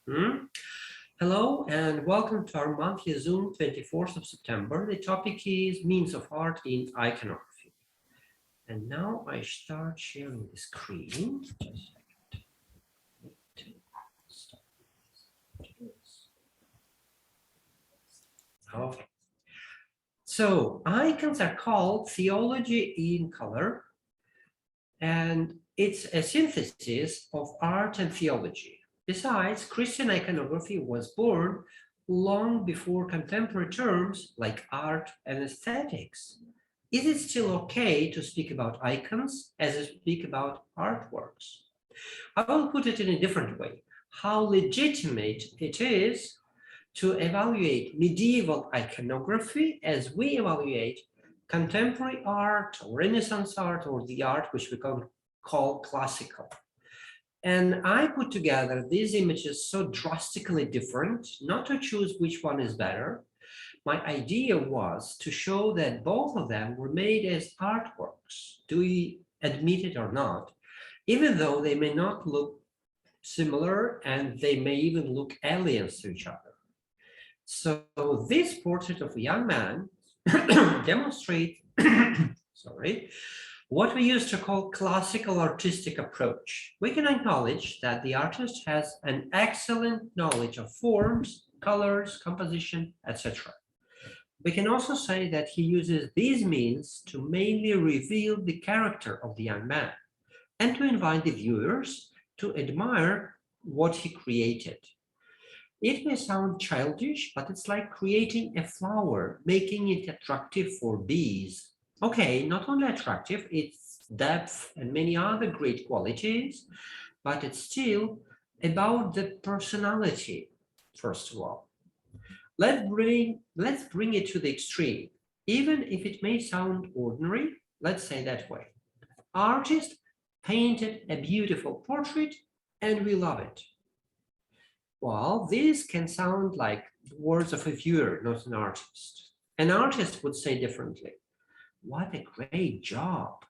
Hmm? Hello and welcome to our monthly Zoom 24th of September. The topic is Means of Art in Iconography. And now I start sharing the screen. Just a second. Stop this. Okay. So icons are called theology in color, and it's a synthesis of art and theology. Besides, Christian iconography was born long before contemporary terms like art and aesthetics. Is it still okay to speak about icons as I speak about artworks? I will put it in a different way. How legitimate it is to evaluate medieval iconography as we evaluate contemporary art, or Renaissance art, or the art which we call classical. And I put together these images so drastically different, not to choose which one is better. My idea was to show that both of them were made as artworks, do we admit it or not, even though they may not look similar and they may even look aliens to each other. So this portrait of a young man demonstrates sorry, what we used to call classical artistic approach. We can acknowledge that the artist has an excellent knowledge of forms, colors, composition, etc. We can also say that he uses these means to mainly reveal the character of the young man and to invite the viewers to admire what he created. It may sound childish, but it's like creating a flower, making it attractive for bees. Okay, not only attractive, it's depth and many other great qualities, but it's still about the personality, first of all. Let's bring it to the extreme. Even if it may sound ordinary, let's say that way. Artist painted a beautiful portrait and we love it. Well, this can sound like the words of a viewer, not an artist. An artist would say differently. What a great job.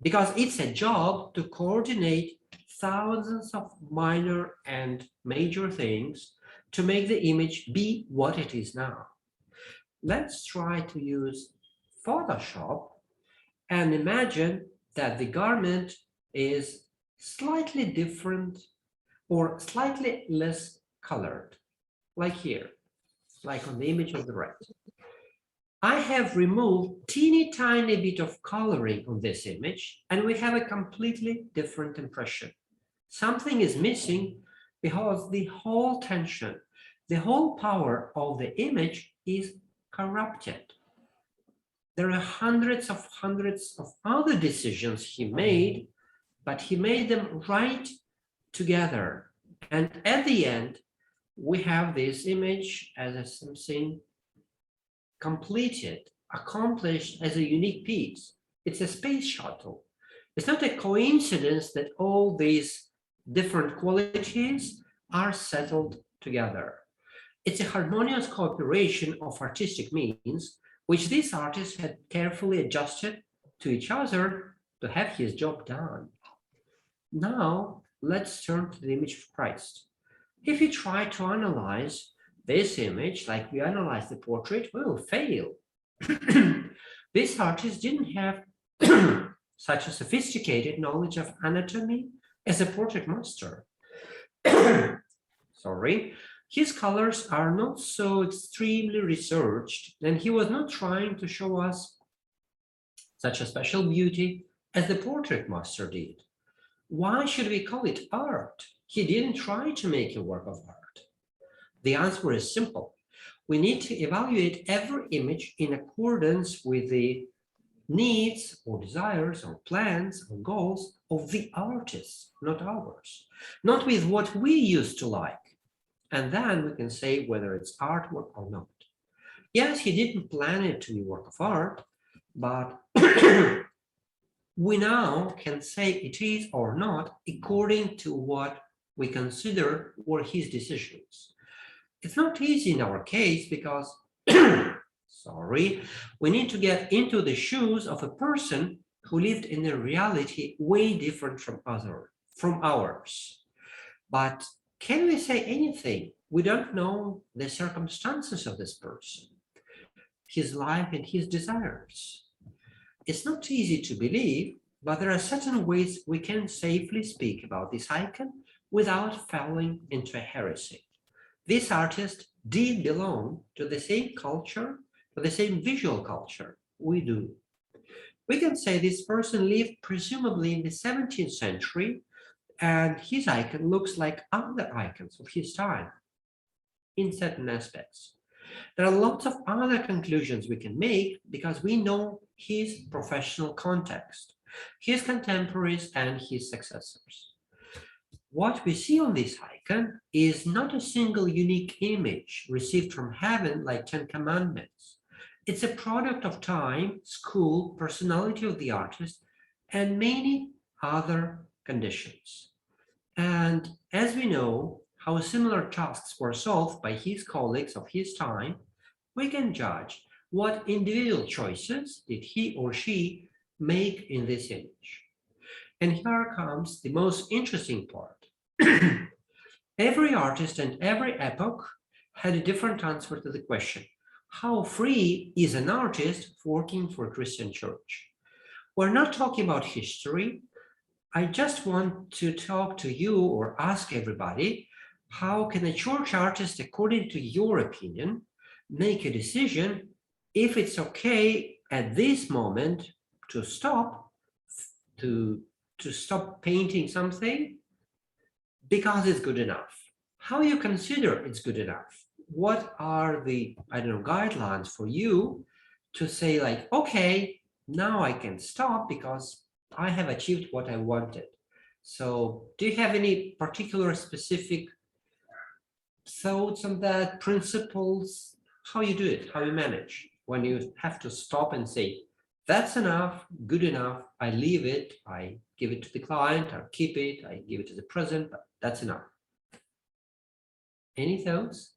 Because it's a job to coordinate thousands of minor and major things to make the image be what it is now. Let's try to use Photoshop and imagine that the garment is slightly different or slightly less colored, like here, like on the image on the right. I have removed teeny tiny bit of coloring on this image, and we have a completely different impression. Something is missing because the whole tension, the whole power of the image is corrupted. There are hundreds of other decisions he made, but he made them right together. And at the end, we have this image as something completed, accomplished as a unique piece. It's a space shuttle. It's not a coincidence that all these different qualities are settled together. It's a harmonious cooperation of artistic means, which this artist had carefully adjusted to each other to have his job done. Now, let's turn to the image of Christ. If we try to analyze this image like we analyze the portrait, we will fail. This artist didn't have such a sophisticated knowledge of anatomy as a portrait master. Sorry. His colors are not so extremely researched, and he was not trying to show us such a special beauty as the portrait master did. Why should we call it art? He didn't try to make a work of art. The answer is simple. We need to evaluate every image in accordance with the needs or desires or plans or goals of the artist, not ours, not with what we used to like. And then we can say whether it's artwork or not. Yes, he didn't plan it to be a work of art, but we now can say it is or not according to what we consider were his decisions. It's not easy in our case because, sorry, we need to get into the shoes of a person who lived in a reality way different from ours. But Can we say anything? We don't know the circumstances of this person, his life and his desires. It's not easy to believe, but there are certain ways we can safely speak about this icon without falling into a heresy. This artist did belong to the same culture, to the same visual culture we do. We can say this person lived presumably in the 17th century, and his icon looks like other icons of his time in certain aspects. There are lots of other conclusions we can make because we know his professional context, his contemporaries, and his successors. What we see on this icon is not a single unique image received from heaven like 10 Commandments. It's a product of time, school, personality of the artist, and many other conditions. And as we know how similar tasks were solved by his colleagues of his time, we can judge what individual choices did he or she make in this image. And here comes the most interesting part. Every artist and every epoch had a different answer to the question, how free is an artist working for a Christian church? We're not talking about history. I just want to talk to you or ask everybody, how can a church artist, according to your opinion, make a decision if it's okay at this moment to stop painting something because it's good enough? How you consider it's good enough? What are the, I don't know, guidelines for you to say like, okay, now I can stop because I have achieved what I wanted. So do you have any particular specific thoughts on that, principles, how you do it, how you manage when you have to stop and say, that's enough, good enough, I leave it, I give it to the client, I keep it, I give it to the present, but that's enough. Any thoughts?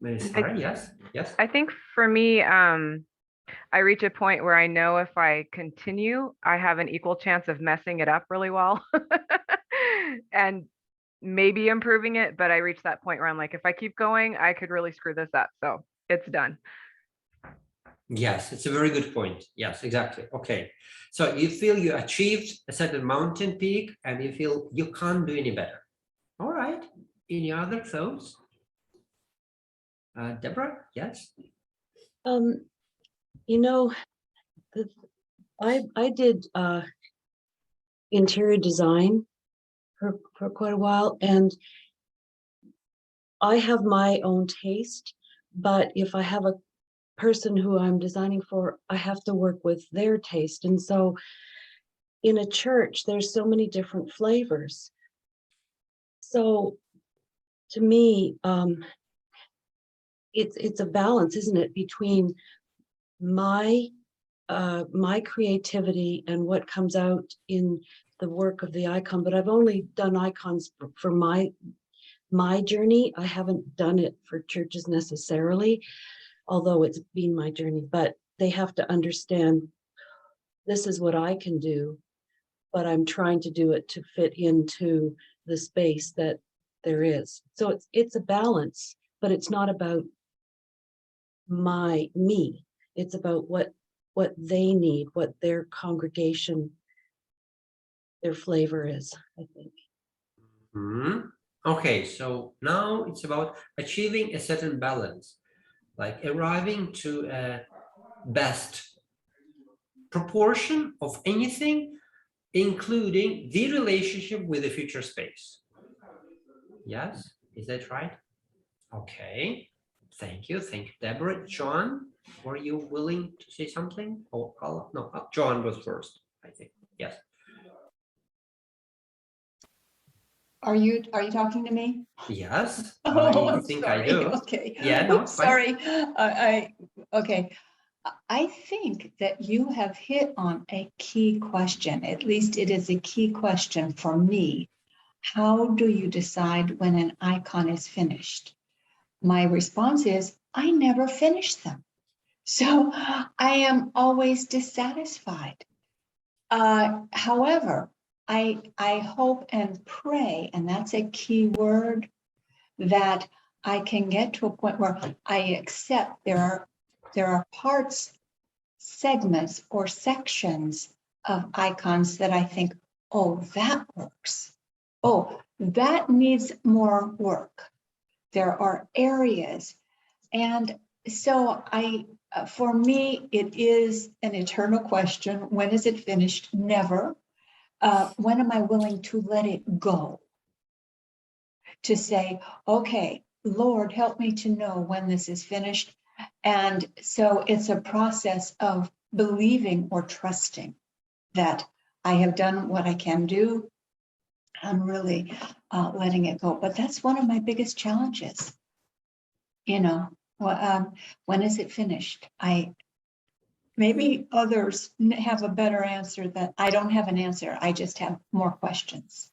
Sarah, yes, yes. I think for me, I reach a point where I know if I continue, I have an equal chance of messing it up really well and maybe improving it. But I reach that point where I'm like, if I keep going, I could really screw this up. So it's done. Yes, it's a very good point. Yes, exactly. Okay. So you feel you achieved a certain mountain peak and you feel you can't do any better. All right. Any other thoughts? Deborah, yes? You know, I did interior design for quite a while, and I have my own taste, but if I have a person who I'm designing for, I have to work with their taste. And so in a church, there's so many different flavors. So to me, it's a balance, isn't it, between my creativity and what comes out in the work of the icon. But I've only done icons for my journey. I haven't done it for churches necessarily, although it's been my journey. But they have to understand this is what I can do, but I'm trying to do it to fit into the space that there is. So it's a balance, but it's not about me. It's about what they need, what their congregation, their flavor is, I think. Okay, so now it's about achieving a certain balance, like arriving to a best proportion of anything, including the relationship with the future space. Yes, is that right? Okay, thank you, Deborah. John, were you willing to say something? Oh, no, John was first, I think. Yes. Are you talking to me? Yes, Oh, I think sorry. I do. Okay. Yeah, no, Oops, sorry. Okay. I think that you have hit on a key question. At least it is a key question for me. How do you decide when an icon is finished? My response is, I never finish them. So I am always dissatisfied. However, I hope and pray, and that's a key word, that I can get to a point where I accept there are parts, segments, or sections of icons that I think, oh, that works. Oh, that needs more work. There are areas. And so for me, it is an eternal question. When is it finished? Never. When am I willing to let it go? To say, okay, Lord, help me to know when this is finished. And so it's a process of believing or trusting that I have done what I can do. I'm really letting it go. But that's one of my biggest challenges. When is it finished? Maybe others have a better answer that I don't have an answer. I just have more questions.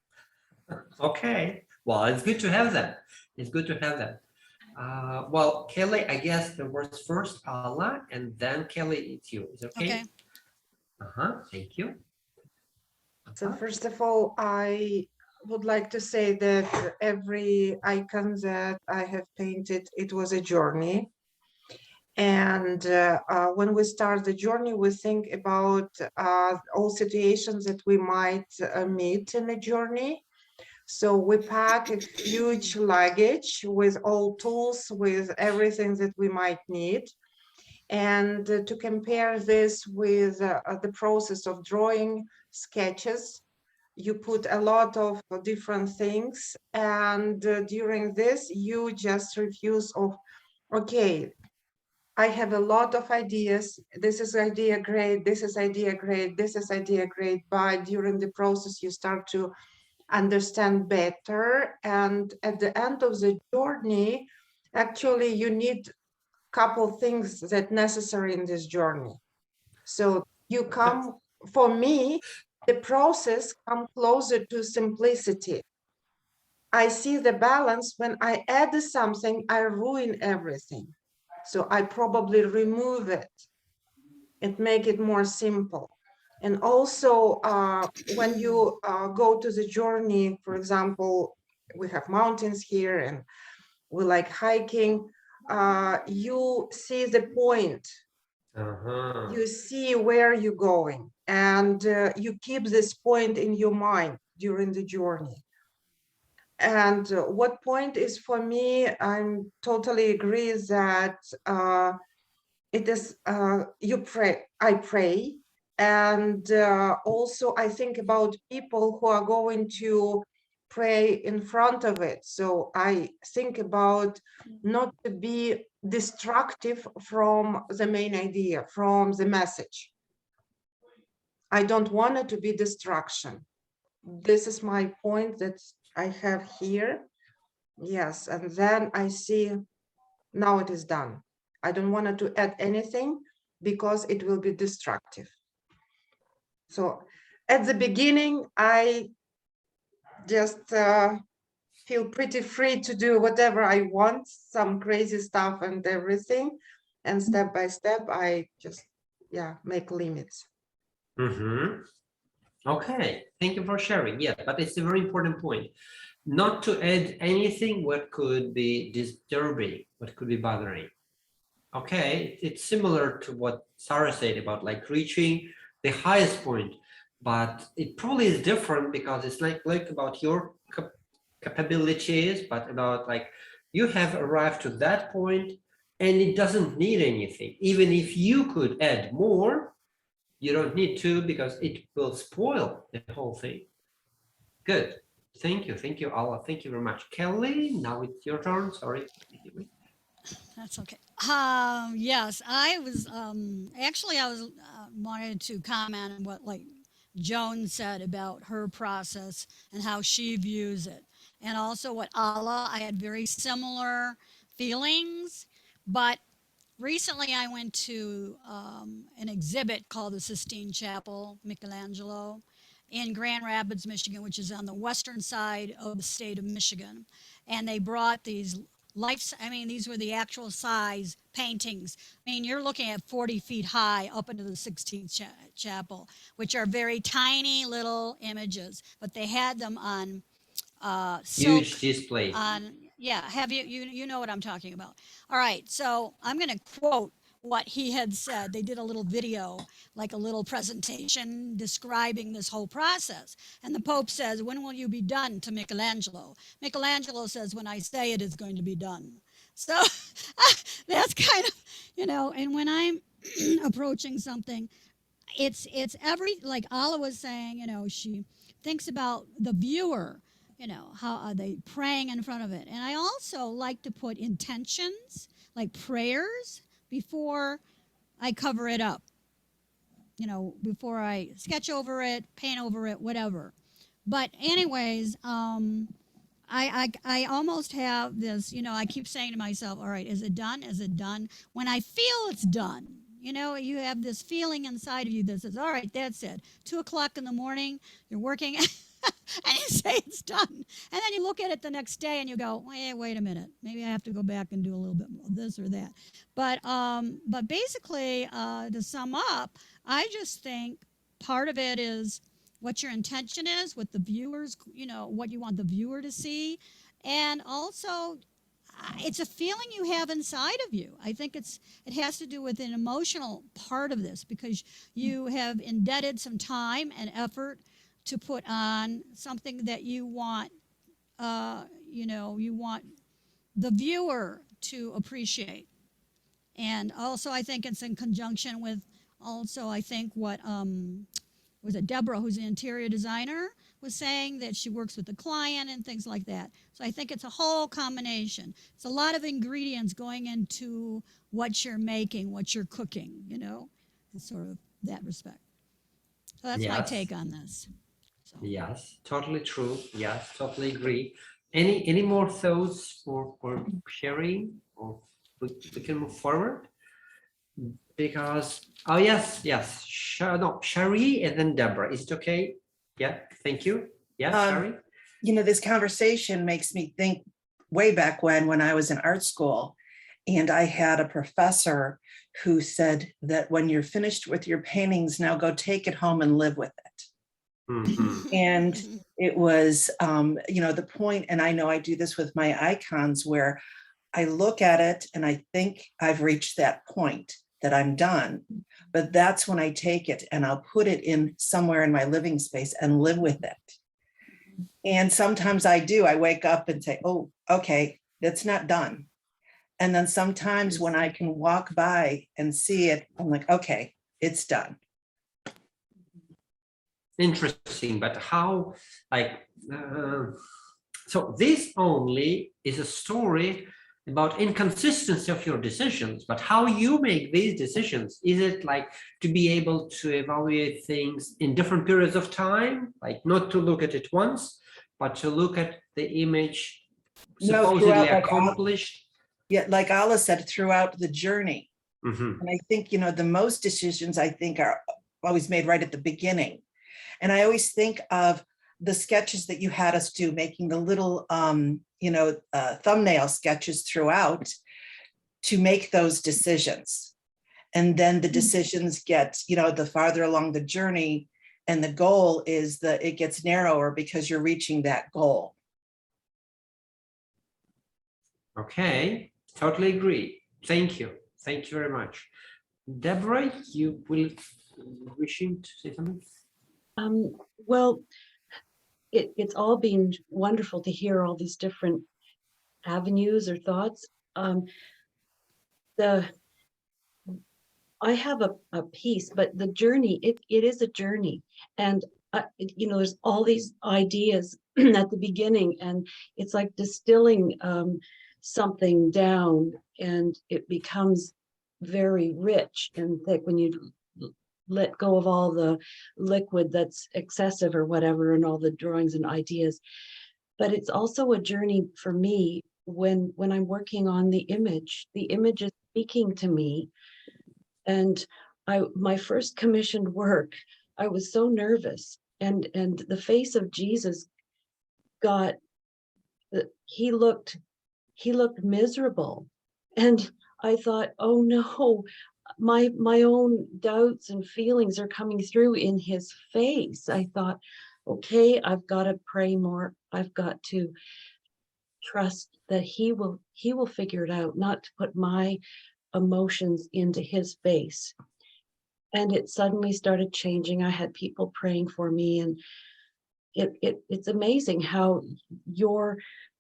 Okay, well, it's good to have that. It's good to have that. Well, Kelly, I guess there was first Allah, and then Kelly, it's you. Is it okay? Okay. Thank you. So first of all, I would like to say that every icon that I have painted, it was a journey. And when we start the journey, we think about all situations that we might meet in the journey. So we pack a huge luggage with all tools, with everything that we might need. And to compare this with the process of drawing sketches, you put a lot of different things. And during this, you just refuse of, okay, I have a lot of ideas. This is idea great. This is idea great. This is idea great. But during the process, you start to understand better. And at the end of the journey, actually, you need a couple things that necessary in this journey. So you come, for me, the process come closer to simplicity. I see the balance. When I add something, I ruin everything. So I probably remove it and make it more simple. And also, when you go to the journey, for example, we have mountains here and we like hiking, you see the point. You see where you're going, and you keep this point in your mind during the journey. And what point is for me, I'm totally agree that it is you pray, I pray, and also I think about people who are going to pray in front of it. So I think about not to be destructive from the main idea, from the message. I don't want it to be destruction. This is my point that I have here. Yes, and then I see now it is done. I don't want it to add anything because it will be destructive. So at the beginning, I just feel pretty free to do whatever I want, some crazy stuff and everything. And step by step, I just, make limits. Okay, thank you for sharing. Yeah, but it's a very important point. Not to add anything what could be disturbing, what could be bothering. Okay, it's similar to what Sarah said about like reaching the highest point, but it probably is different because it's like about your capabilities, but about like you have arrived to that point and it doesn't need anything. Even if you could add more, you don't need to because it will spoil the whole thing. Good. Thank you, Allah. Thank you very much. Kelly, now it's your turn. Sorry. That's okay. Yes, I was actually I was wanted to comment on what like Joan said about her process and how she views it, and also what Allah. I had very similar feelings, but recently I went to an exhibit called the Sistine Chapel, Michelangelo, in Grand Rapids, Michigan, which is on the western side of the state of Michigan, and they brought these I mean, these were the actual size paintings. I mean, you're looking at 40 feet high up into the 16th chapel, which are very tiny little images, but they had them on silk. Huge display. Yeah, have you know what I'm talking about. All right, so I'm going to quote what he had said. They did a little video, like a little presentation describing this whole process. And the Pope says, "When will you be done?" to Michelangelo. Michelangelo says, "When I say it is going to be done." So that's kind of, and when I'm approaching something, it's like Ala was saying, she thinks about the viewer, how are they praying in front of it. And I also like to put intentions, like prayers, before I cover it up, before I sketch over it, paint over it, whatever. But anyways, I almost have this, I keep saying to myself, all right, is it done? Is it done? When I feel it's done, you have this feeling inside of you that says, all right, that's it. 2:00 in the morning, you're working and you say it's done. And then you look at it the next day and you go, wait a minute, maybe I have to go back and do a little bit more of this or that. But basically, to sum up, I just think part of it is what your intention is, what the viewers, what you want the viewer to see. And also, it's a feeling you have inside of you. I think it has to do with an emotional part of this, because you have indebted some time and effort to put on something that you want, you want the viewer to appreciate. And also, I think it's in conjunction with I think what was it Deborah, who's an interior designer, was saying, that she works with the client and things like that. So I think it's a whole combination. It's a lot of ingredients going into what you're making, what you're cooking, sort of that respect. So that's my Yes. take on this. So. Yes, totally true. Yes, totally agree. Any more thoughts for sharing, or we can move forward? Because yes, Shari and then Deborah. Is it okay? Yeah, thank you. Yes, Shari. This conversation makes me think way back when I was in art school, and I had a professor who said that when you're finished with your paintings, now go take it home and live with it. Mm-hmm. And it was, the point, and I know I do this with my icons, where I look at it and I think I've reached that point, that I'm done. But that's when I take it and I'll put it in somewhere in my living space and live with it. And sometimes I do. I wake up and say, oh, okay, that's not done. And then sometimes when I can walk by and see it, I'm like, okay, it's done. Interesting, but how, so this only is a story about inconsistency of your decisions, but how you make these decisions. Is it like to be able to evaluate things in different periods of time, like not to look at it once, but to look at the image supposedly accomplished? Like Ala said, throughout the journey. Mm-hmm. And I think, the most decisions I think are always made right at the beginning. And I always think of the sketches that you had us do, making the little, thumbnail sketches throughout to make those decisions. And then the decisions get, the farther along the journey, and the goal is that it gets narrower because you're reaching that goal. Okay, totally agree. Thank you. Thank you very much. Deborah, you will wishing to say something? Well, it's all been wonderful to hear all these different avenues or thoughts. I have a piece, but the journey, it is a journey. And, there's all these ideas at the beginning, and it's like distilling something down, and it becomes very rich and thick when you let go of all the liquid that's excessive or whatever, and all the drawings and ideas. But it's also a journey for me when I'm working on the image is speaking to me. And my first commissioned work, I was so nervous, and the face of Jesus he looked he looked miserable. And I thought, oh no, my own doubts and feelings are coming through in his face. I thought, okay, I've got to pray more. I've got to trust that he will figure it out, not to put my emotions into his face. And it suddenly started changing. I had people praying for me, and it's amazing how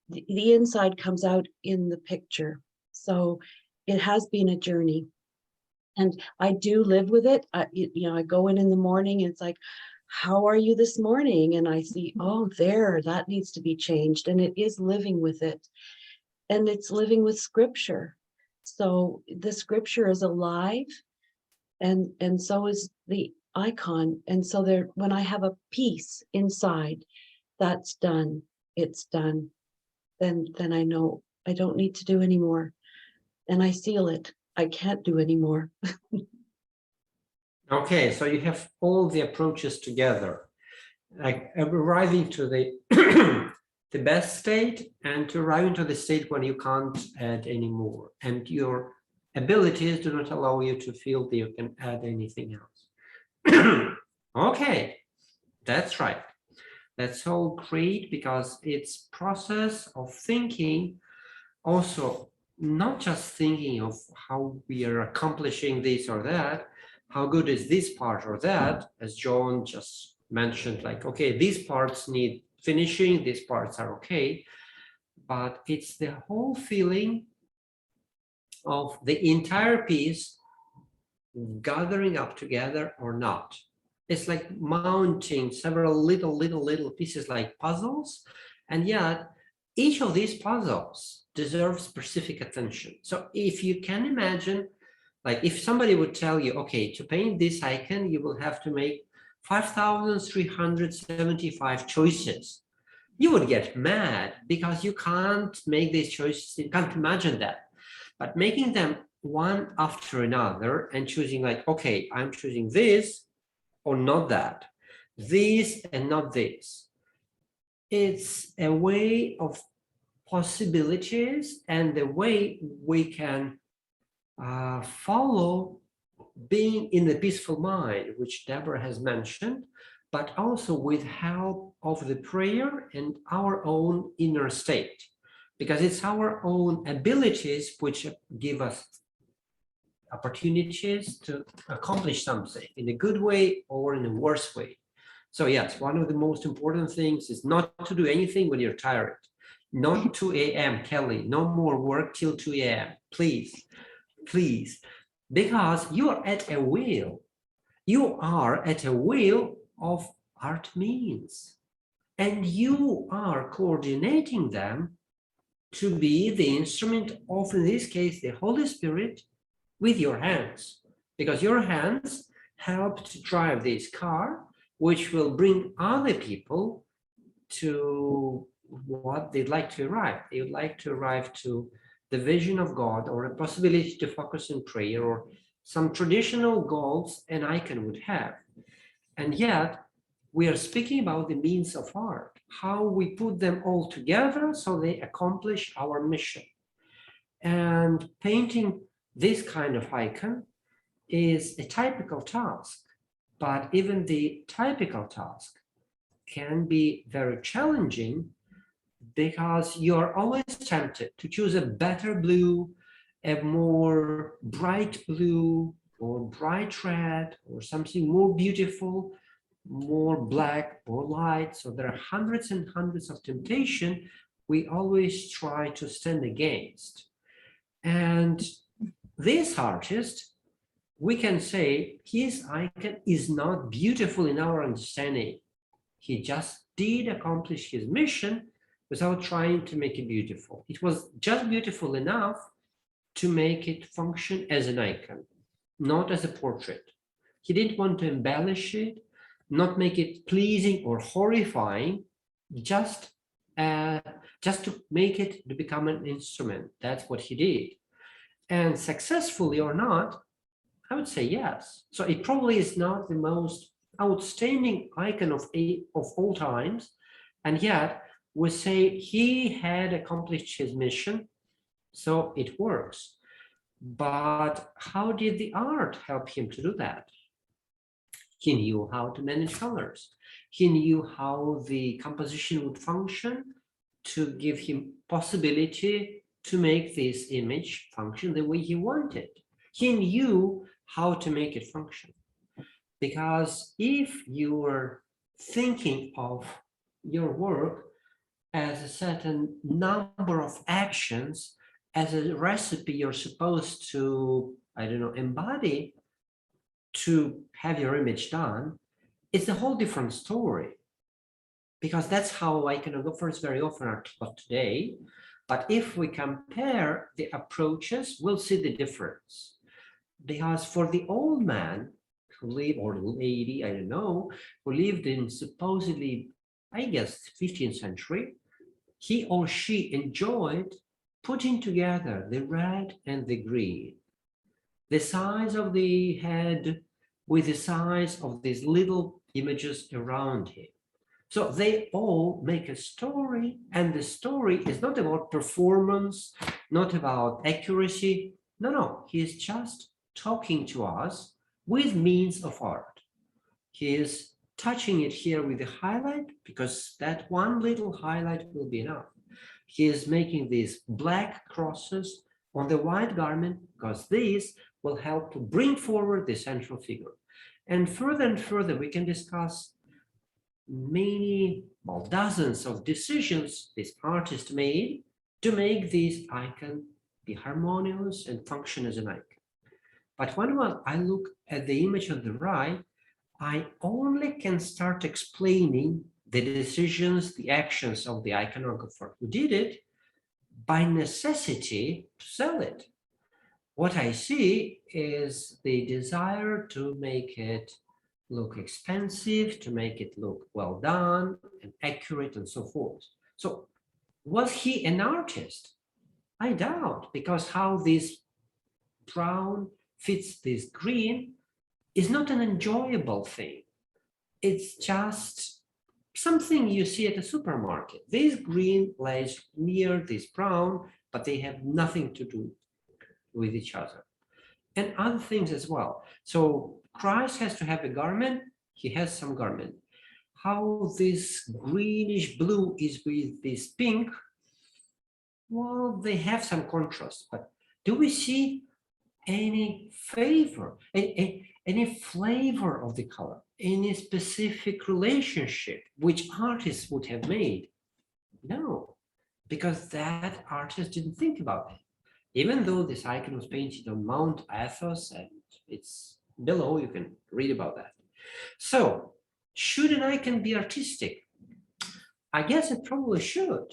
the inside comes out in the picture. So it has been a journey, and I do live with it. I go in the morning, and it's like, how are you this morning? And I see, oh, that needs to be changed. And it is living with it. And it's living with scripture. So the scripture is alive, and so is the icon. And so when I have a peace inside, that's done, it's done, then I know I don't need to do anymore. And I seal it. I can't do anymore. Okay, so you have all the approaches together, like arriving to the the best state, and to arriving to the state when you can't add anymore, and your abilities do not allow you to feel that you can add anything else. Okay, that's right. That's all great, because it's process of thinking, also not just thinking of how we are accomplishing this or that, how good is this part or that, as John just mentioned, like, okay, these parts need finishing, these parts are okay, but it's the whole feeling of the entire piece gathering up together or not. It's like mounting several little pieces like puzzles, and yet each of these puzzles deserves specific attention. So if you can imagine, like if somebody would tell you, okay, to paint this icon, you will have to make 5,375 choices, you would get mad, because you can't make these choices, you can't imagine that. But making them one after another and choosing, like, okay, I'm choosing this or not that, this and not this, it's a way of possibilities, and the way we can follow being in the peaceful mind, which Deborah has mentioned, but also with help of the prayer and our own inner state, because it's our own abilities which give us opportunities to accomplish something in a good way or in a worse way. So yes, one of the most important things is not to do anything when you're tired. Not 2 a.m., Kelly, no more work till 2 a.m., please, please, because you are at a wheel. You are at a wheel of art means, and you are coordinating them to be the instrument of, in this case, the Holy Spirit, with your hands, because your hands help to drive this car, which will bring other people to what they'd like to arrive. They would like to arrive to the vision of God, or a possibility to focus in prayer, or some traditional goals an icon would have. And yet we are speaking about the means of art, how we put them all together so they accomplish our mission. And painting this kind of icon is a typical task, but even the typical task can be very challenging, because you're always tempted to choose a better blue, a more bright blue, or bright red, or something more beautiful, more black, more light. So there are hundreds and hundreds of temptations we always try to stand against. And this artist, we can say his icon is not beautiful in our understanding. He just did accomplish his mission without trying to make it beautiful. It was just beautiful enough to make it function as an icon, not as a portrait. He didn't want to embellish it, not make it pleasing or horrifying, just to make it to become an instrument. That's what he did. And successfully or not, I would say yes. So it probably is not the most outstanding icon of all times, and yet we say he had accomplished his mission So it works. But how did the art help him to do that? He knew how to manage colors. He knew how the composition would function to give him possibility to make this image function the way he wanted. He knew how to make it function. Because if you were thinking of your work as a certain number of actions, as a recipe you're supposed to, I don't know, embody to have your image done, it's a whole different story. Because that's how iconographers very often are taught today. But if we compare the approaches, we'll see the difference. Because for the old man who lived, or lady, I don't know, who lived in supposedly, I guess, 15th century, he or she enjoyed putting together the red and the green, the size of the head with the size of these little images around him. So they all make a story, and the story is not about performance, not about accuracy. No, he is just talking to us with means of art. He is touching it here with a highlight, because that one little highlight will be enough. He is making these black crosses on the white garment, because these will help to bring forward the central figure. And further, we can discuss many, well, dozens of decisions this artist made to make this icon be harmonious and function as an icon. But when I look at the image on the right, I only can start explaining the decisions, the actions of the iconographer who did it by necessity to sell it. What I see is the desire to make it look expensive, to make it look well done and accurate and so forth. So was he an artist? I doubt, because how this brown fits this green is not an enjoyable thing. It's just something you see at a supermarket. This green lays near this brown, but they have nothing to do with each other. And other things as well. So Christ has to have a garment, he has some garment. How this greenish blue is with this pink, well, they have some contrast, but do we see any flavor, any flavor of the color, any specific relationship which artists would have made? No, because that artist didn't think about it. Even though this icon was painted on Mount Athos, and it's below, you can read about that. So, should an icon be artistic? I guess it probably should,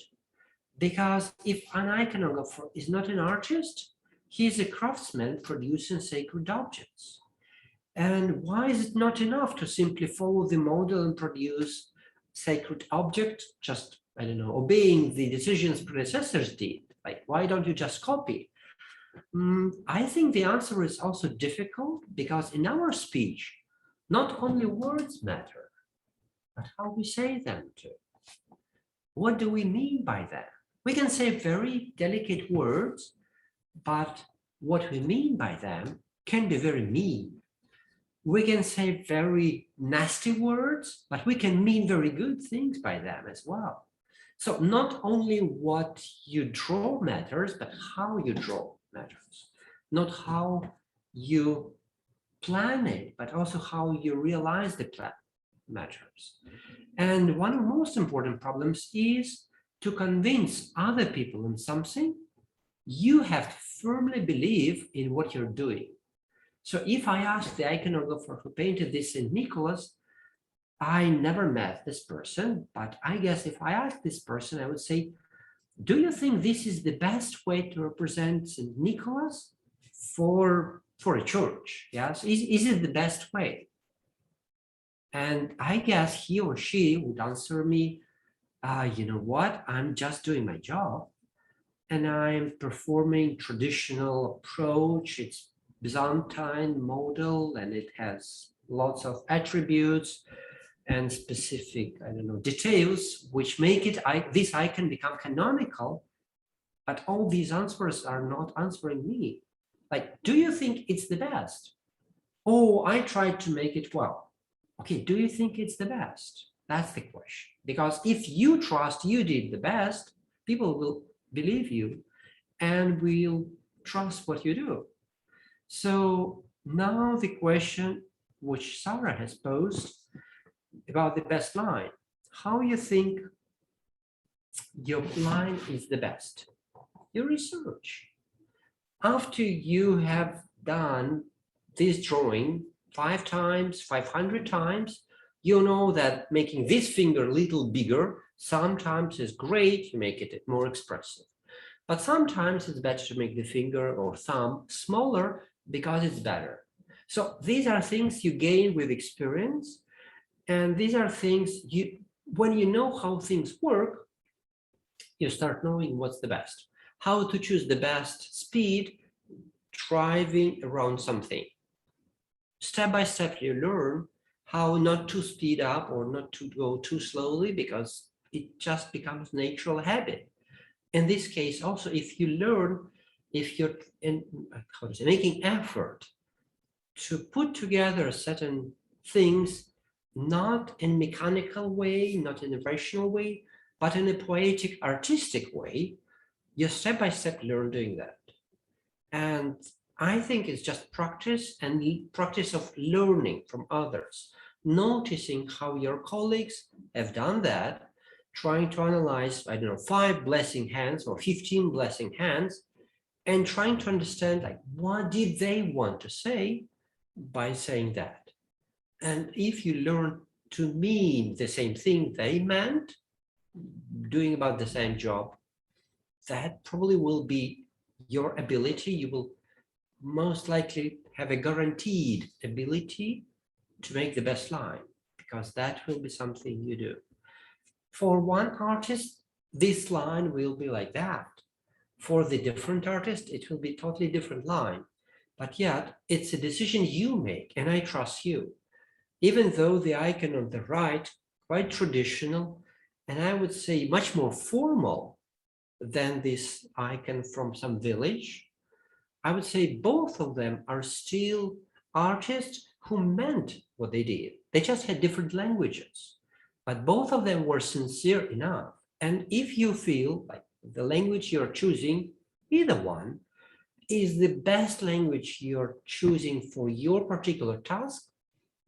because if an iconographer is not an artist, he is a craftsman producing sacred objects. And why is it not enough to simply follow the model and produce sacred object, just, I don't know, obeying the decisions predecessors did? Like, why don't you just copy? I think the answer is also difficult, because in our speech, not only words matter, but how we say them too. What do we mean by that? We can say very delicate words, but what we mean by them can be very mean. We can say very nasty words, but we can mean very good things by them as well. So not only what you draw matters, but how you draw matters. Not how you plan it, but also how you realize the plan matters. And one of the most important problems is to convince other people in something. You have to firmly believe in what you're doing. So if I ask the iconographer who painted this St. Nicholas, I never met this person, but I guess if I ask this person, I would say, do you think this is the best way to represent St. Nicholas for a church? Yes, is it the best way? And I guess he or she would answer me, you know what, I'm just doing my job and I'm performing traditional approach. It's Byzantine model and it has lots of attributes and specific, I don't know, details which make it this icon become canonical. But all these answers are not answering me. Like, do you think it's the best? Oh, I tried to make it well. Okay, do you think it's the best? That's the question. Because if you trust you did the best, people will believe you and will trust what you do. So now the question which Sarah has posed about the best line, how you think your line is the best? Your research. After you have done this drawing 5 times, 500 times, you know that making this finger a little bigger sometimes is great, you make it more expressive. But sometimes it's better to make the finger or thumb smaller because it's better. So these are things you gain with experience. And these are things when you know how things work, you start knowing what's the best. How to choose the best speed driving around something. Step by step, you learn how not to speed up or not to go too slowly because it just becomes natural habit. In this case, also, if you learn, if you're making effort to put together certain things, not in a mechanical way, not in a rational way, but in a poetic, artistic way, you step by step learn doing that. And I think it's just practice and practice of learning from others, noticing how your colleagues have done that, trying to analyze, I don't know, 5 blessing hands or 15 blessing hands, and trying to understand, like, what did they want to say by saying that? And if you learn to mean the same thing they meant, doing about the same job, that probably will be your ability. You will most likely have a guaranteed ability to make the best line, because that will be something you do. For one artist, this line will be like that. For the different artist, it will be totally different line. But yet, it's a decision you make, and I trust you. Even though the icon on the right, quite traditional, and I would say much more formal than this icon from some village, I would say both of them are still artists who meant what they did. They just had different languages, but both of them were sincere enough. And if you feel like the language you're choosing, either one, is the best language you're choosing for your particular task,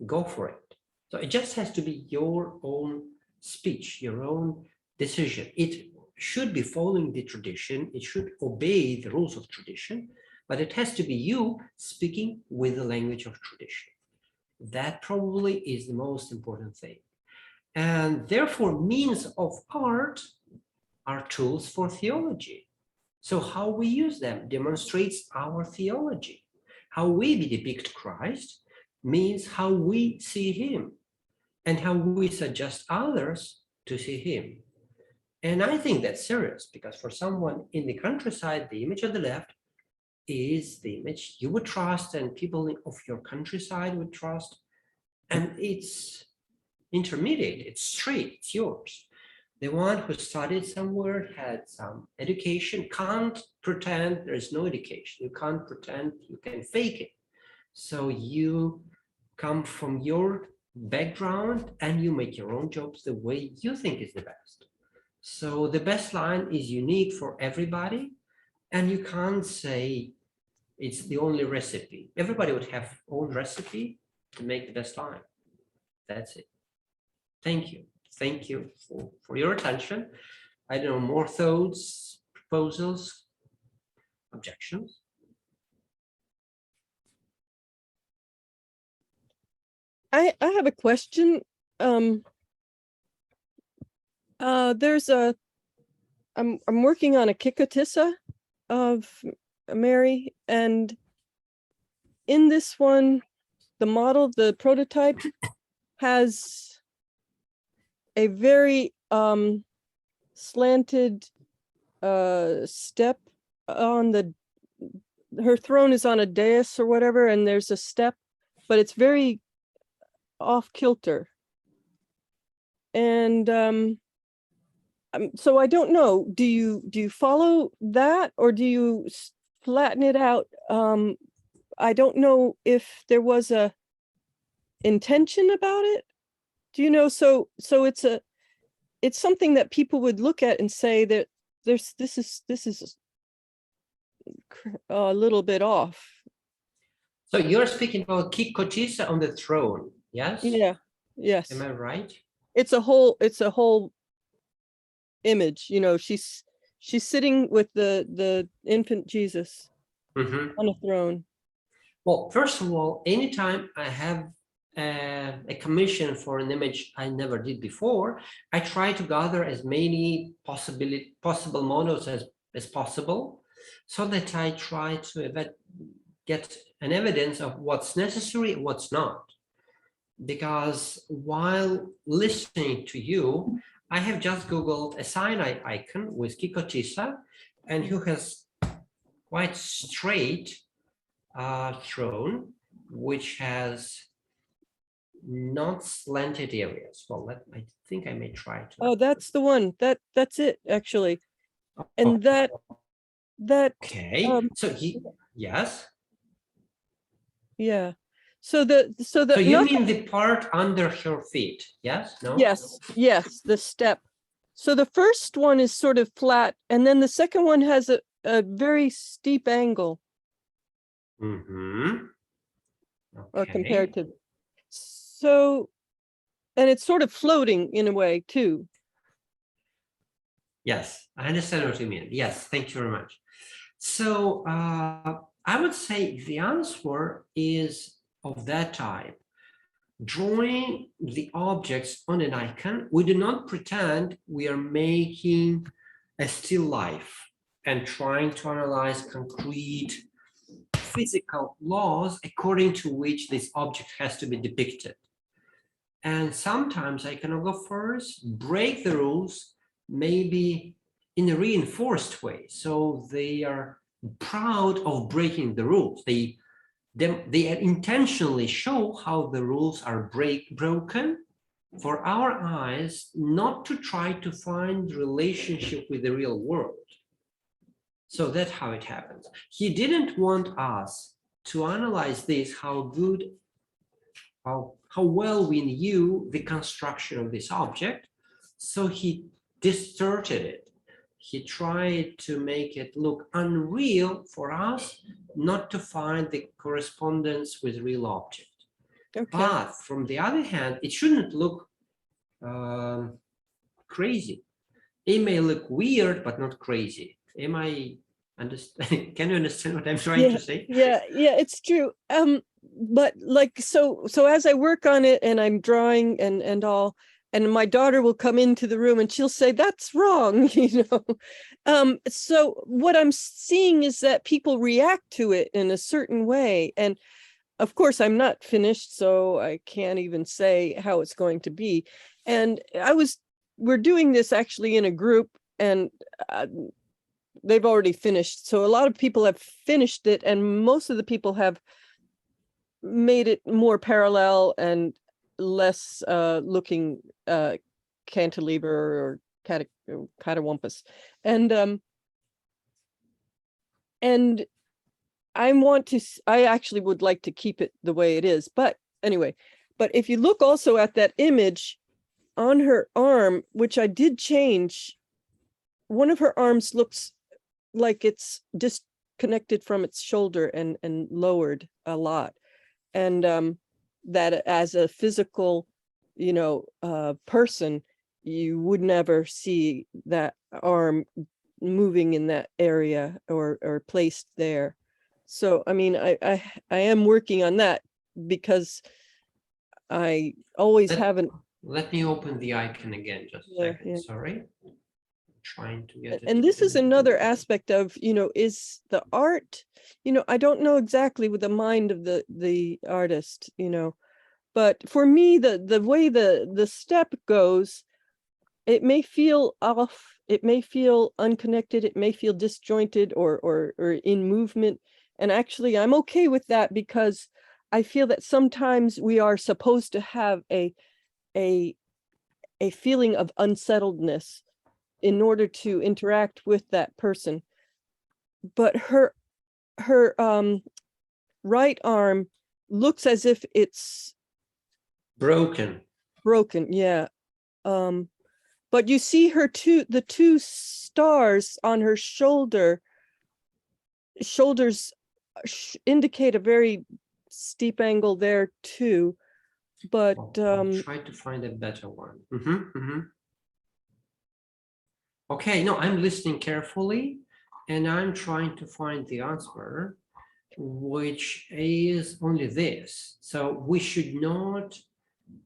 go for it. So it just has to be your own speech, your own decision. It should be following the tradition. It should obey the rules of tradition, but it has to be you speaking with the language of tradition. That probably is the most important thing. And therefore, means of art are tools for theology. So how we use them demonstrates our theology. How we depict Christ means how we see him and how we suggest others to see him. And I think that's serious, because for someone in the countryside, the image on the left is the image you would trust and people of your countryside would trust. And it's intermediate, it's straight, it's yours. The one who studied somewhere, had some education, can't pretend there is no education. You can't pretend, you can fake it. So you come from your background and you make your own jobs the way you think is the best. So the best line is unique for everybody, and you can't say it's the only recipe. Everybody would have own recipe to make the best line. That's it. Thank you. Thank you for your attention. I don't know, more thoughts, proposals, objections? I have a question. There's I'm working on a Kikotissa of Mary, and in this one, the model, the prototype, has a very slanted step on her throne is on a dais or whatever, and there's a step, but it's very off kilter. And so I don't know, do you follow that, or do you flatten it out? I don't know if there was a intention about it. Do you know? So it's something that people would look at and say that this is a little bit off. So you're speaking about Kikotisa on the throne, yes? Yeah. Yes. Am I right? It's a whole image, you know, she's sitting with the infant Jesus on a throne. Well, first of all, anytime I have a commission for an image I never did before, I try to gather as many possible models as possible, so that I try to get an evidence of what's necessary and what's not. Because while listening to you, I have just Googled a cyanide icon with Kikotisa, and who has quite straight throne, which has not slanted areas. Well, I think I may try to. Oh, that's the one. That's it, actually. And that Okay. So yes. Yeah. So So you mean the part under her feet? Yes. No. Yes, the step. So the first one is sort of flat, and then the second one has a very steep angle. Mm-hmm. Or compared to, so, and it's sort of floating in a way too. Yes, I understand what you mean. Yes, thank you very much. So I would say the answer is of that type. Drawing the objects on an icon, we do not pretend we are making a still life and trying to analyze concrete physical laws according to which this object has to be depicted. And sometimes iconographers break the rules, maybe in a reinforced way. So they are proud of breaking the rules. They intentionally show how the rules are broken for our eyes, not to try to find relationship with the real world. So that's how it happens. He didn't want us to analyze this, how well we knew the construction of this object. So he distorted it. He tried to make it look unreal for us, not to find the correspondence with real object. Okay. But from the other hand, it shouldn't look crazy. It may look weird, but not crazy. Am I understand? Can you understand what I'm trying to say? Yeah, it's true. But like, so as I work on it and I'm drawing and all, and my daughter will come into the room and she'll say, that's wrong, you know? So what I'm seeing is that people react to it in a certain way. And of course, I'm not finished, so I can't even say how it's going to be. And we're doing this actually in a group, and they've already finished. So a lot of people have finished it, and most of the people have made it more parallel and less looking cantilever or catawampus. And I actually would like to keep it the way it is. But anyway, but if you look also at that image on her arm, which I did change, one of her arms looks like it's disconnected from its shoulder and lowered a lot. And that as a physical, you know, person, you would never see that arm moving in that area or placed there. So, I mean, I am working on that because I always haven't. Let me open the icon again, just a second. Yeah. Sorry. Trying to get it. And this is another aspect of, you know, is the art, you know, I don't know exactly with the mind of the artist, you know, but for me, the way the step goes, it may feel off, it may feel unconnected, it may feel disjointed or in movement. And actually, I'm okay with that because I feel that sometimes we are supposed to have a feeling of unsettledness in order to interact with that person. But her right arm looks as if it's Broken. broken. Yeah. But you see the two stars on her shoulders indicate a very steep angle there too. But I'll try to find a better one. Okay, no, I'm listening carefully and I'm trying to find the answer, which is only this. So we should not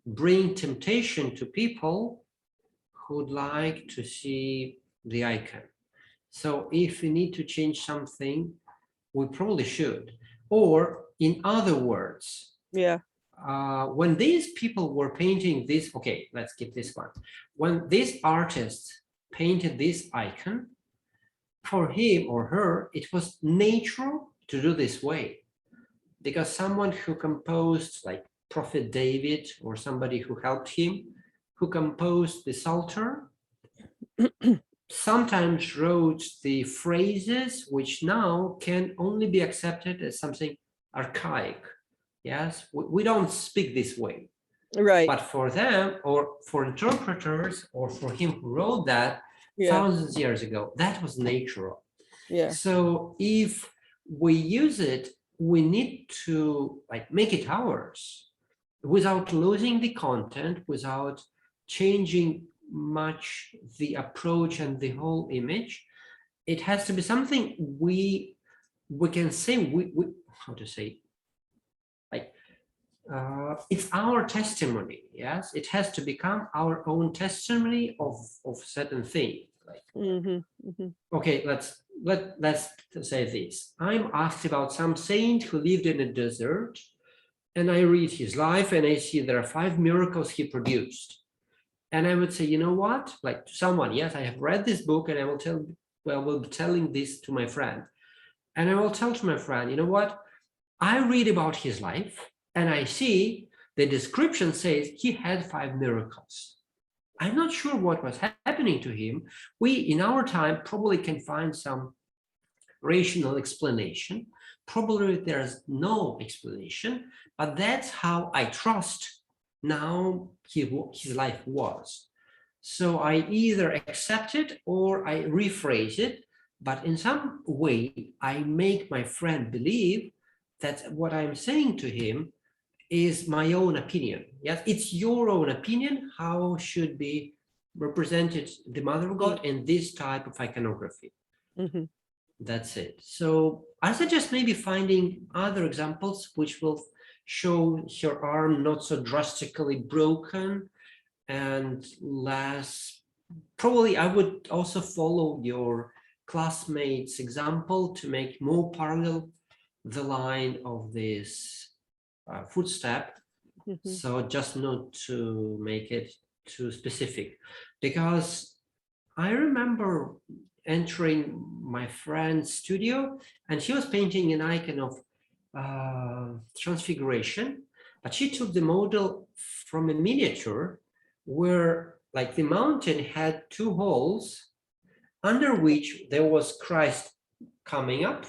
bring temptation to people who'd like to see the icon. So if we need to change something, we probably should. Or in other words, yeah. When these people were painting this, okay, let's keep this one. When these artists painted this icon, for him or her, it was natural to do this way. Because someone who composed, like Prophet David or somebody who helped him, who composed the Psalter, sometimes wrote the phrases which now can only be accepted as something archaic. Yes, we don't speak this way. Right. But for them, or for interpreters, or for him who wrote that thousands of years ago, that was natural. Yeah. So if we use it, we need to like make it ours without losing the content, without changing much the approach and the whole image. It has to be something we can say, we how to say, like it's our testimony. Yes, it has to become our own testimony of certain thing. Like, okay, let's say this. I'm asked about some saint who lived in a desert, and I read his life and I see there are 5 miracles he produced. And I would say, you know what, like to someone, yes, I have read this book and I will tell, well, I will be telling this to my friend. And I will tell to my friend, you know what, I read about his life and I see the description says he had 5 miracles. I'm not sure what was happening to him. We, in our time, probably can find some rational explanation. Probably there's no explanation, but that's how I trust now his life was. So I either accept it or I rephrase it, but in some way I make my friend believe that what I'm saying to him is my own opinion. Yes, it's your own opinion how should be represented the Mother of God in this type of iconography. That's it. So I suggest maybe finding other examples which will show her arm not so drastically broken and less. Probably I would also follow your classmates' example to make more parallel the line of this footstep. So just not to make it too specific, because I remember entering my friend's studio and she was painting an icon of transfiguration, but she took the model from a miniature where like the mountain had 2 holes under which there was Christ coming up,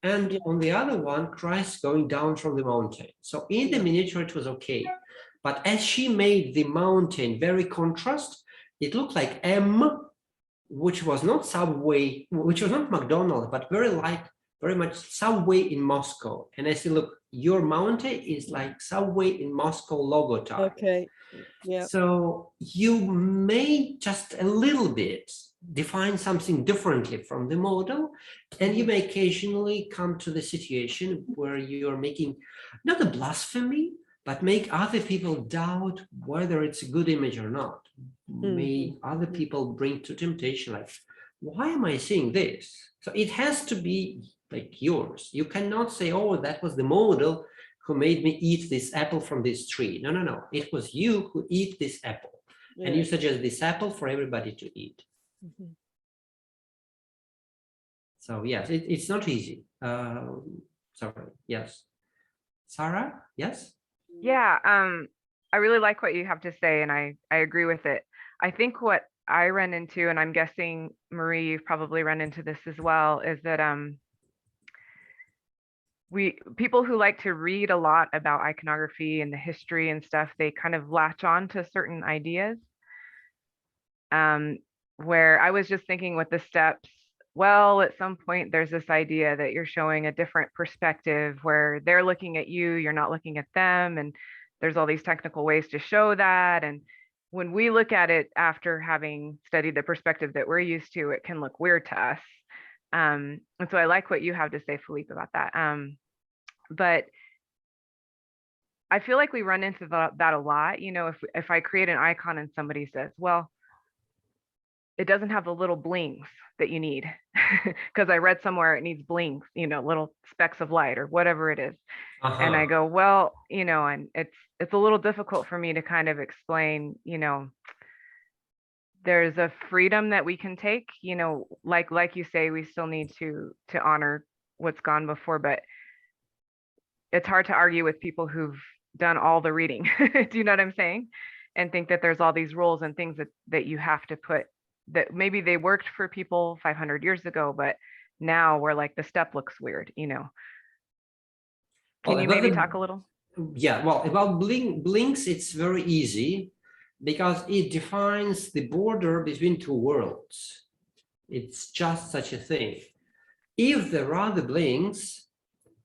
and on the other one, Christ going down from the mountain. So in the miniature, it was okay. But as she made the mountain very contrast, it looked like M, which was not Subway, which was not McDonald's, but very much Subway in Moscow. And I said, look, your mountain is like Subway in Moscow logo type. Okay. Yeah. So you may just a little bit define something differently from the model, and you may occasionally come to the situation where you're making not a blasphemy, but make other people doubt whether it's a good image or not. May other people bring to temptation, like, why am I seeing this? So it has to be like yours. You cannot say, oh, that was the model who made me eat this apple from this tree. No, no, no. It was you who eat this apple. And you suggest this apple for everybody to eat. So yes, it's not easy. Sorry, yes. Sarah, yes? Yeah, I really like what you have to say, and I agree with it. I think what I run into, and I'm guessing Marie, you've probably run into this as well, is that people who like to read a lot about iconography and the history and stuff, they kind of latch on to certain ideas. Where I was just thinking with the steps, well, at some point there's this idea that you're showing a different perspective where they're looking at you, you're not looking at them, and there's all these technical ways to show that. And when we look at it after having studied the perspective that we're used to, it can look weird to us. And so I like what you have to say, Philippe, about that. But I feel like we run into that a lot. You know, if I create an icon and somebody says, well, it doesn't have the little blings that you need, because I read somewhere it needs blings, you know, little specks of light or whatever it is. And I go, well, you know, and it's a little difficult for me to kind of explain, you know, there's a freedom that we can take, you know, like you say, we still need to honor what's gone before, but it's hard to argue with people who've done all the reading. Do you know what I'm saying? And think that there's all these rules and things that you have to put, that maybe they worked for people 500 years ago, but now we're like, the step looks weird, you know. Can you maybe talk a little? Yeah, well, about blinks, it's very easy because it defines the border between two worlds. It's just such a thing. If there are the blinks,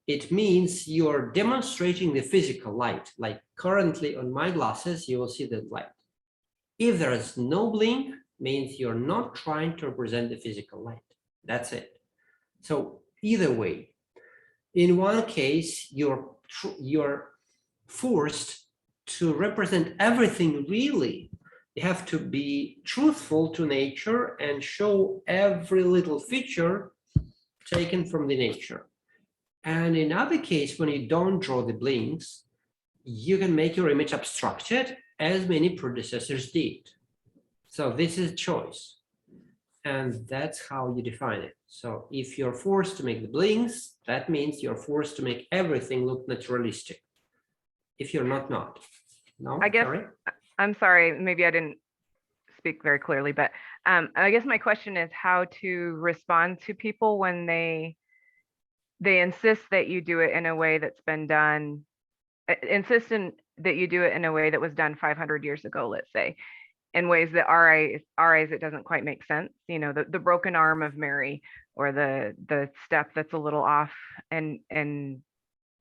it means you're demonstrating the physical light. Like currently on my glasses, you will see the light. If there is no blink, means you're not trying to represent the physical light. That's it. So either way, in one case, you're forced to represent everything really. You have to be truthful to nature and show every little feature taken from the nature. And in other case, when you don't draw the blinks, you can make your image abstracted, as many predecessors did. So this is choice, and that's how you define it. So if you're forced to make the blinks, that means you're forced to make everything look naturalistic. If you're not. No, I guess, sorry? I'm sorry, maybe I didn't speak very clearly, but I guess my question is how to respond to people when they insist that you do it in a way that's been done, that you do it in a way that was done 500 years ago, let's say, in ways that our eyes, it doesn't quite make sense. You know, the broken arm of Mary, or the step that's a little off, and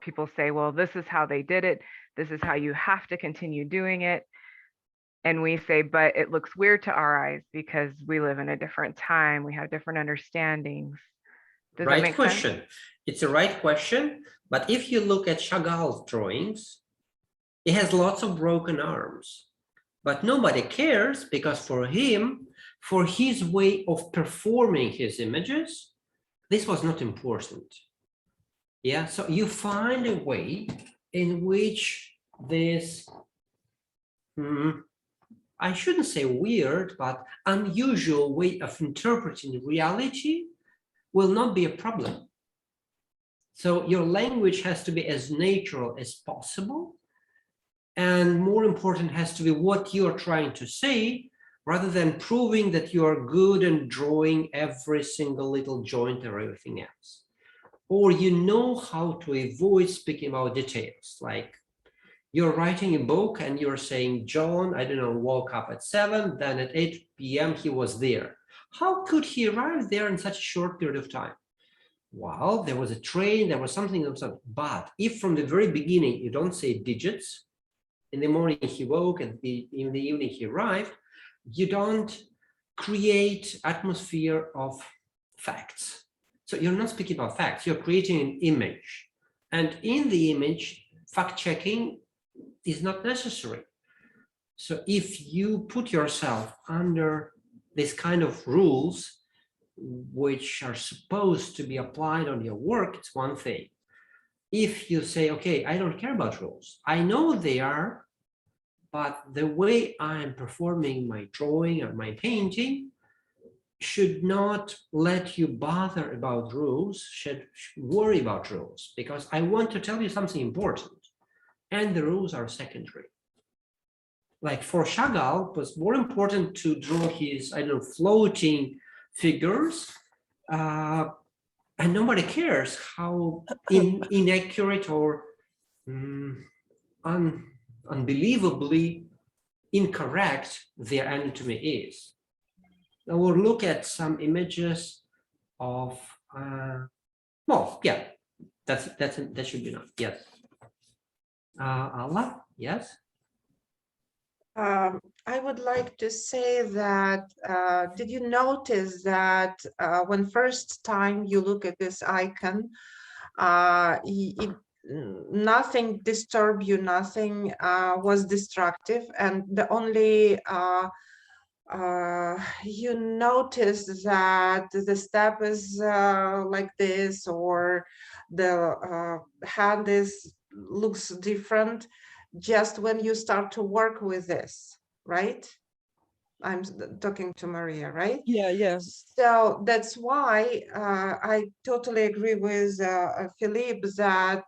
people say, well, this is how they did it. This is how you have to continue doing it. And we say, but it looks weird to our eyes because we live in a different time. We have different understandings. Does that make question. sense? It's a right question. But if you look at Chagall's drawings, he has lots of broken arms. But nobody cares because for him, for his way of performing his images, this was not important. Yeah, so you find a way in which this, I shouldn't say weird, but unusual way of interpreting reality will not be a problem. So your language has to be as natural as possible. And more important has to be what you're trying to say, rather than proving that you are good and drawing every single little joint or everything else. Or you know how to avoid speaking about details, like you're writing a book and you're saying, John, I don't know, woke up at 7, then at 8 p.m. he was there. How could he arrive there in such a short period of time? Well, there was a train, there was something. But if from the very beginning you don't say digits, in the morning he woke and in the evening he arrived, you don't create atmosphere of facts. So you're not speaking about facts, you're creating an image. And in the image, fact-checking is not necessary. So if you put yourself under this kind of rules, which are supposed to be applied on your work, it's one thing. If you say, okay, I don't care about rules, I know they are, but the way I'm performing my drawing or my painting should not let you bother about rules, should worry about rules, because I want to tell you something important, and the rules are secondary. like for Chagall, it was more important to draw his, I don't know, floating figures, and nobody cares how inaccurate or unbelievably incorrect their anatomy is. Now we'll look at some images of, well, yeah, that should be enough. Yes. Allah, yes. I would like to say that, did you notice that when first time you look at this icon, nothing disturbed you, nothing was destructive, and the only you notice that the step is like this, or the hand is looks different just when you start to work with this, right? I'm talking to Maria, right? Yeah, yeah. So that's why I totally agree with Philippe that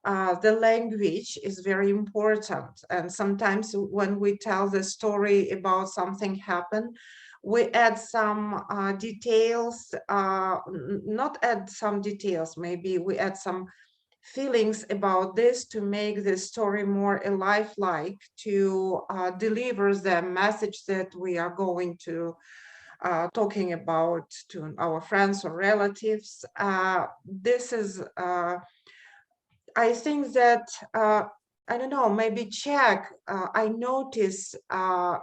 the language is very important. And sometimes when we tell the story about something happened, we add some details, not add some details, maybe we add some feelings about this to make the story more lifelike, to deliver the message that we are going to talking about to our friends or relatives. This is, I think that, I don't know, maybe check, I notice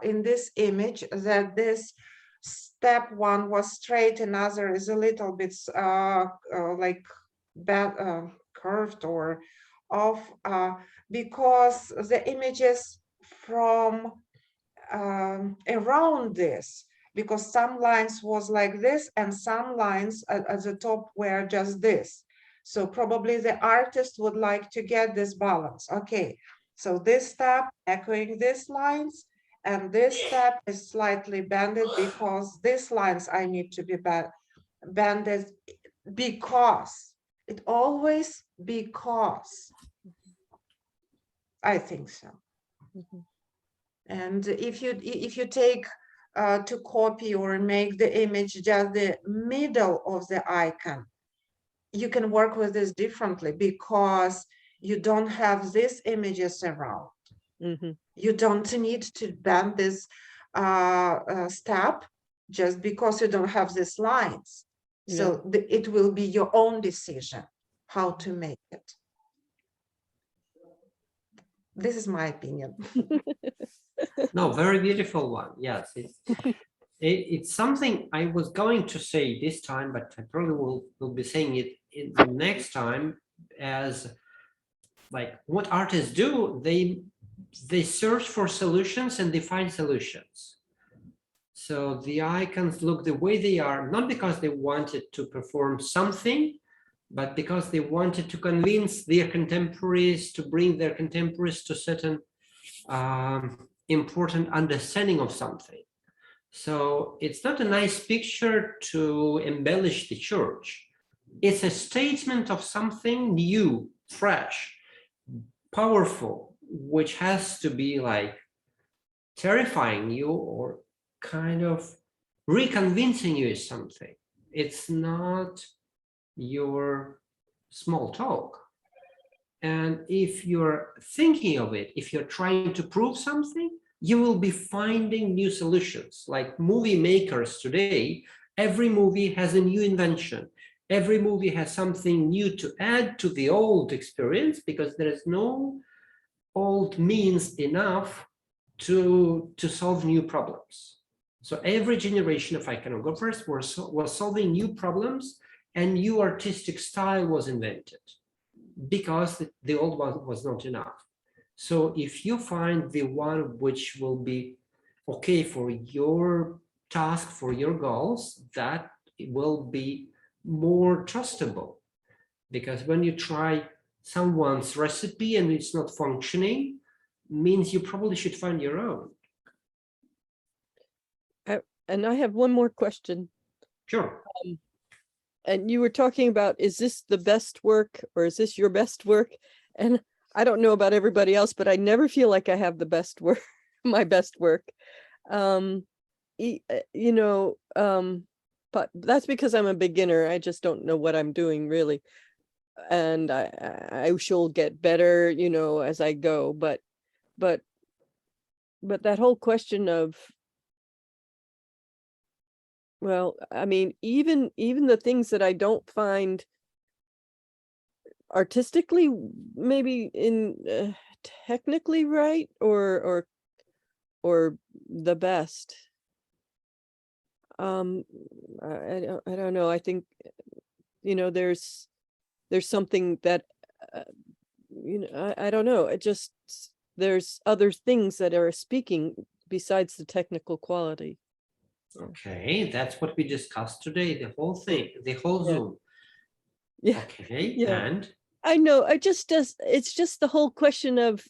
in this image that this step one was straight, another is a little bit like bad, curved or off, because the images from around this, because some lines was like this and some lines at the top were just this. So probably the artist would like to get this balance. Okay, so this step echoing these lines, and this step is slightly bended because these lines I need to be bended, because it always because. I think so. Mhm. And if you take to copy or make the image just the middle of the icon, you can work with this differently because you don't have these images around. Mhm. You don't need to bend this step just because you don't have these lines. So it will be your own decision how to make it. This is my opinion. No, very beautiful one. Yes, it's something I was going to say this time, but I probably will be saying it in the next time. As like what artists do, they search for solutions and they find solutions. So the icons look the way they are, not because they wanted to perform something, but because they wanted to convince their contemporaries, to bring their contemporaries to certain important understanding of something. So it's not a nice picture to embellish the church. It's a statement of something new, fresh, powerful, which has to be like terrifying you or kind of reconvincing you of something. It's not your small talk. And if you're thinking of it, if you're trying to prove something, you will be finding new solutions. Like movie makers today, every movie has a new invention. Every movie has something new to add to the old experience because there is no old means enough to solve new problems. So every generation of iconographers was solving new problems and new artistic style was invented because the old one was not enough. So if you find the one which will be okay for your task, for your goals, that will be more trustable. Because when you try someone's recipe and it's not functioning, means you probably should find your own. And I have one more question. Sure. And you were talking about, is this the best work or is this your best work? And I don't know about everybody else, but I never feel like I have the best work. my best work. You know, but that's because I'm a beginner. I just don't know what I'm doing really. And I shall get better, you know, as I go. But that whole question of, well, I mean, even the things that I don't find artistically maybe in technically right or the best. I don't know. I think, you know, there's something that you know, I don't know. It just, there's other things that are speaking besides the technical quality. Okay, that's what we discussed today, the whole thing, the whole Yeah. Zoom. Yeah. Okay, Yeah. and I know. It's just the whole question of,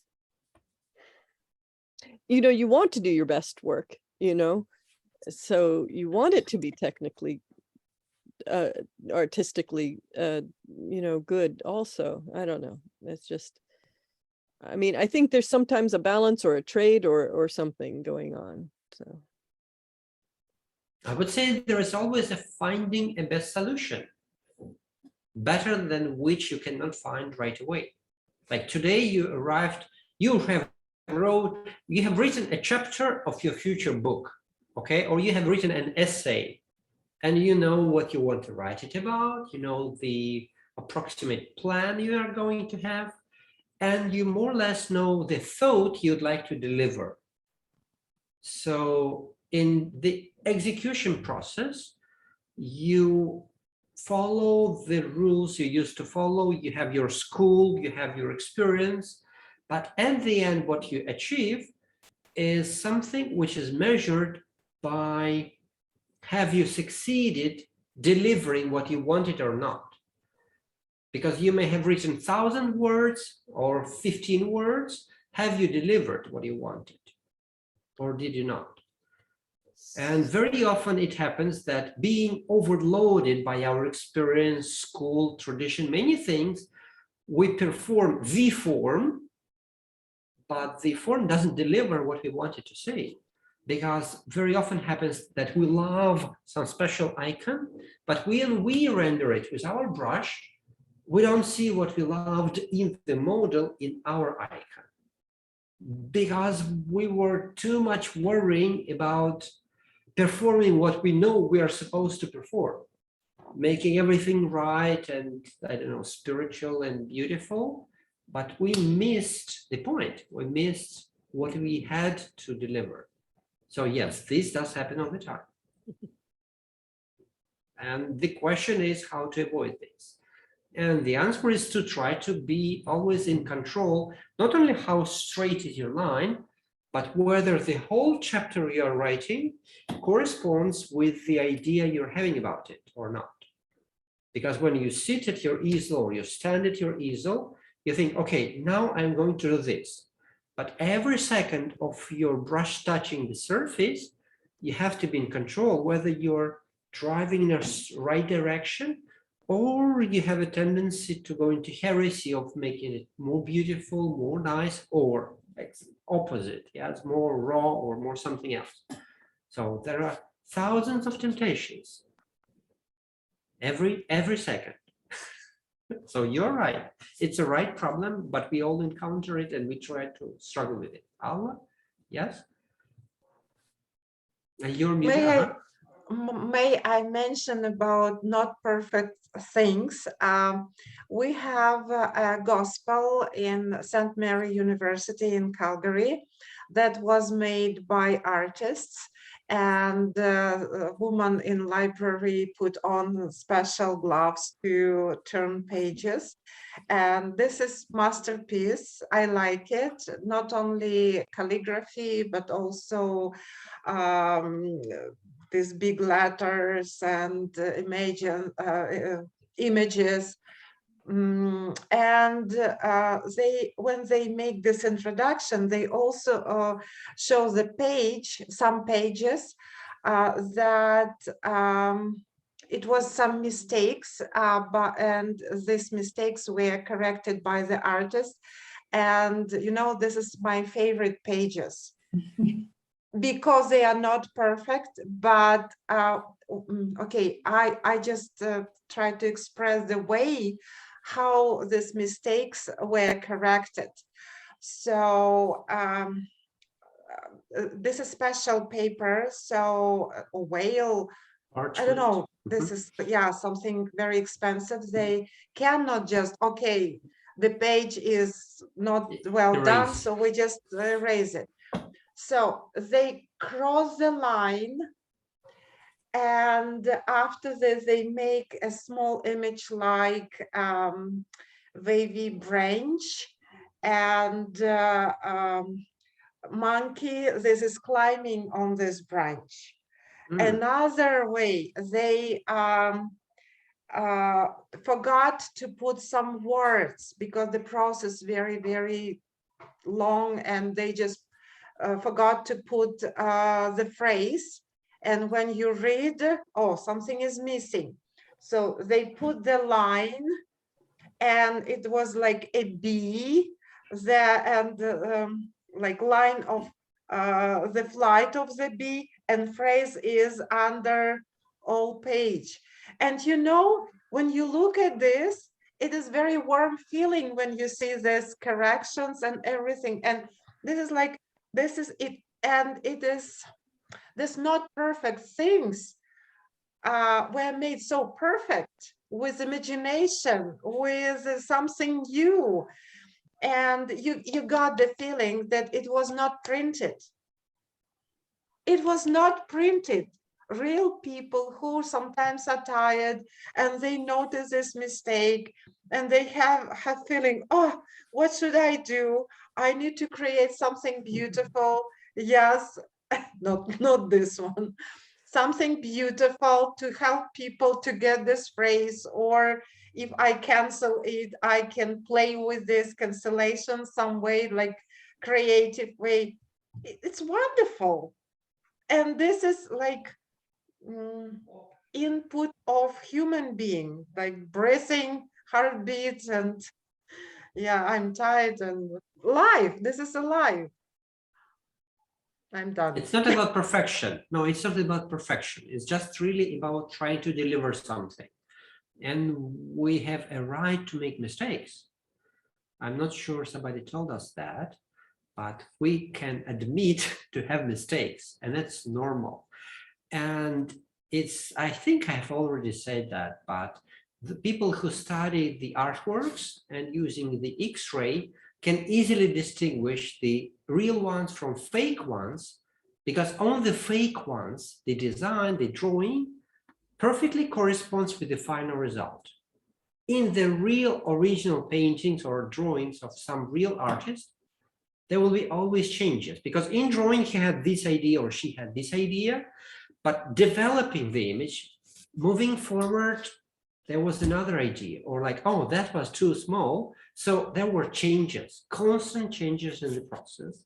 you know, you want to do your best work, you know, so you want it to be technically, artistically, you know, good also. I don't know. It's just, I mean, I think there's sometimes a balance or a trade or something going on. So I would say there is always a finding a best solution, better than which you cannot find right away. Like today you arrived, you have written a chapter of your future book, okay? Or you have written an essay and you know what you want to write it about, you know the approximate plan you are going to have, and you more or less know the thought you'd like to deliver. So in the execution process, you follow the rules you used to follow, you have your school, you have your experience, but at the end what you achieve is something which is measured by, have you succeeded delivering what you wanted or not? Because you may have written 1,000 words or 15 words, have you delivered what you wanted or did you not? And very often it happens that being overloaded by our experience, school, tradition, many things, we perform the form, but the form doesn't deliver what we wanted to say. Because very often happens that we love some special icon, but when we render it with our brush, we don't see what we loved in the model in our icon. Because we were too much worrying about performing what we know we are supposed to perform, making everything right and, I don't know, spiritual and beautiful, but we missed the point. We missed what we had to deliver. So yes, this does happen all the time. And the question is how to avoid this. And the answer is to try to be always in control, not only how straight is your line, but whether the whole chapter you are writing corresponds with the idea you're having about it or not. Because when you sit at your easel or you stand at your easel, you think, okay, now I'm going to do this. But every second of your brush touching the surface, you have to be in control whether you're driving in a right direction or you have a tendency to go into heresy of making it more beautiful, more nice, or opposite, yes, more raw or more something else. So there are thousands of temptations every second. So you're right, it's a right problem, but we all encounter it and we try to struggle with it. Alma, yes? And you're muted. May I mention about not perfect things? We have a gospel in St. Mary University in Calgary that was made by artists, and a woman in library put on special gloves to turn pages. And this is masterpiece. I like it, not only calligraphy, but also these big letters and images. And when they make this introduction, they also show the page, some pages that it was some mistakes, and these mistakes were corrected by the artist. And you know, this is my favorite pages because they are not perfect, but okay, I just try to express the way how these mistakes were corrected. So this is special paper, so a whale, I don't know, this is, yeah, something very expensive. They cannot just, okay, the page is not well done, Erase. so we just erase it. So they cross the line, and after this, they make a small image like wavy branch, and monkey, this is climbing on this branch. Another way, they forgot to put some words because the process very, very long, and they just forgot to put the phrase. And when you read, oh, something is missing. So they put the line, and it was like a bee there, and like line of the flight of the bee, and phrase is under all page. And you know, when you look at this, it is very warm feeling when you see this corrections and everything. And this is like, this is it, and it is this not perfect things were made so perfect with imagination, with something new. And you got the feeling that it was not printed. It was not printed. Real people who sometimes are tired, and they notice this mistake, and they have feeling, oh, what should I do? I need to create something beautiful. Yes, not this one. Something beautiful to help people to get this phrase, or if I cancel it, I can play with this cancellation some way, like creative way. It's wonderful. And this is like input of human being, like breathing, heartbeats, and yeah, I'm tired, and life. This is alive. I'm done. It's not about perfection. No, it's not about perfection. It's just really about trying to deliver something. And we have a right to make mistakes. I'm not sure somebody told us that, but we can admit to have mistakes, and that's normal. And it's, I think I've already said that, but the people who study the artworks and using the X-ray can easily distinguish the real ones from fake ones, because on the fake ones, the design, the drawing perfectly corresponds with the final result. In the real original paintings or drawings of some real artist, there will be always changes, because in drawing he had this idea or she had this idea, but developing the image, moving forward, there was another idea, or like, oh, that was too small. So there were changes, constant changes in the process,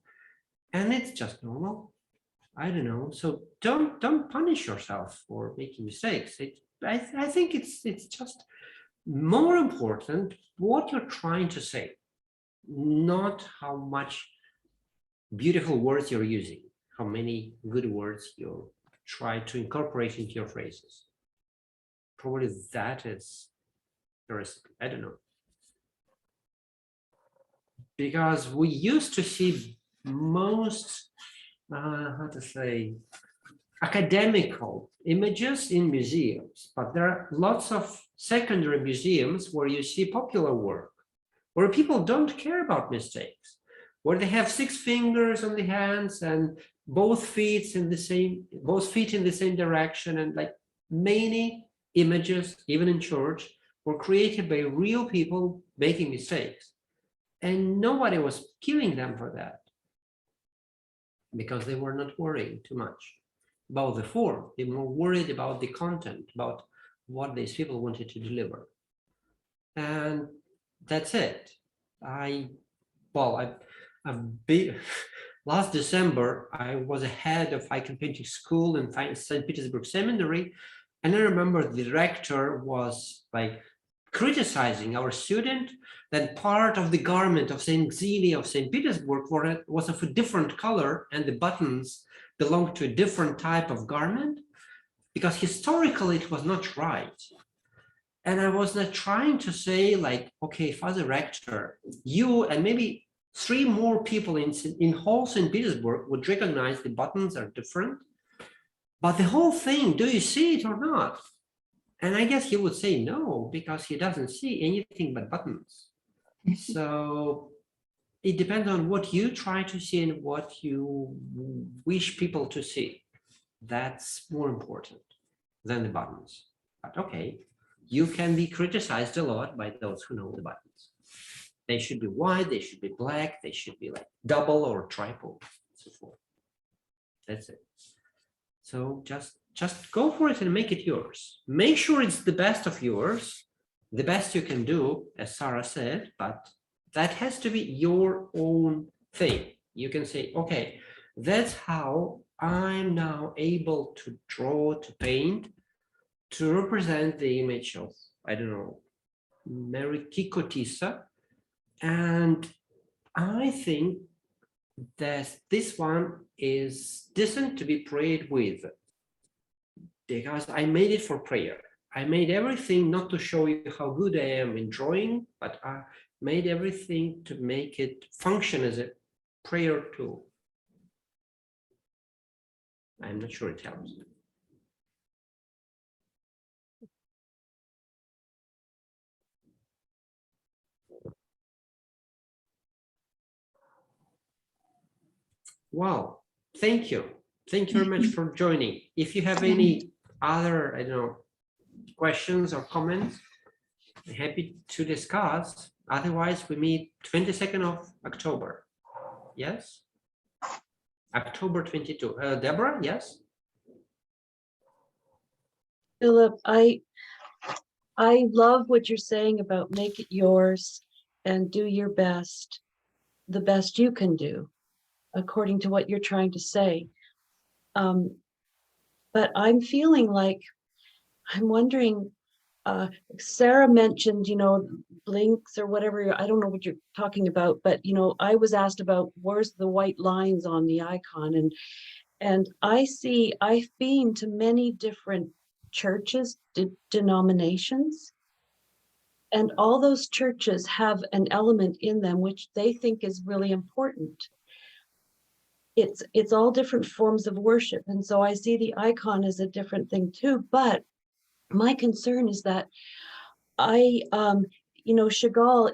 and it's just normal. I don't know. So don't punish yourself for making mistakes. I think it's just more important what you're trying to say, not how much beautiful words you're using, how many good words you try to incorporate into your phrases. Probably that is the recipe. I don't know. Because we used to see most, how to say, academical images in museums, but there are lots of secondary museums where you see popular work, where people don't care about mistakes, where they have 6 fingers on the hands and both feet in the same direction, and like many images, even in church, were created by real people making mistakes, and nobody was killing them for that, because they were not worrying too much about the form. They were worried about the content, about what these people wanted to deliver. And that's it. I've been, last December, I was a head of icon painting school in St. Petersburg Seminary. And I remember the director was like criticizing our student that part of the garment of Saint Xenia of St. Petersburg was of a different color and the buttons belonged to a different type of garment, because historically it was not right. And I was not trying to say like, okay, Father Rector, you and maybe 3 more people in whole St. Petersburg would recognize the buttons are different, but the whole thing, do you see it or not? And I guess he would say no, because he doesn't see anything but buttons. So it depends on what you try to see and what you wish people to see. That's more important than the buttons. But okay, you can be criticized a lot by those who know the buttons. They should be white, they should be black, they should be like double or triple, so forth. That's it. So just go for it and make it yours. Make sure it's the best of yours, the best you can do, as Sarah said, but that has to be your own thing. You can say, okay, that's how I'm now able to draw, to paint, to represent the image of, I don't know, Mary Kikotisa. And I think that this one is decent to be prayed with, because I made it for prayer. I made everything not to show you how good I am in drawing, but I made everything to make it function as a prayer tool. I'm not sure it helps. Wow, thank you. Thank you very much for joining. If you have any other, I don't know, questions or comments, I'm happy to discuss. Otherwise, we meet 22nd of October. Yes? October 22. Deborah, yes? Philip, I love what you're saying about make it yours and do your best, the best you can do, according to what you're trying to say. But I'm feeling like, I'm wondering, Sarah mentioned, blinks or whatever. I don't know what you're talking about, but I was asked about where's the white lines on the icon, and I've been to many different churches, denominations, and all those churches have an element in them which they think is really important. It's all different forms of worship, and so I see the icon as a different thing too. But my concern is that Chagall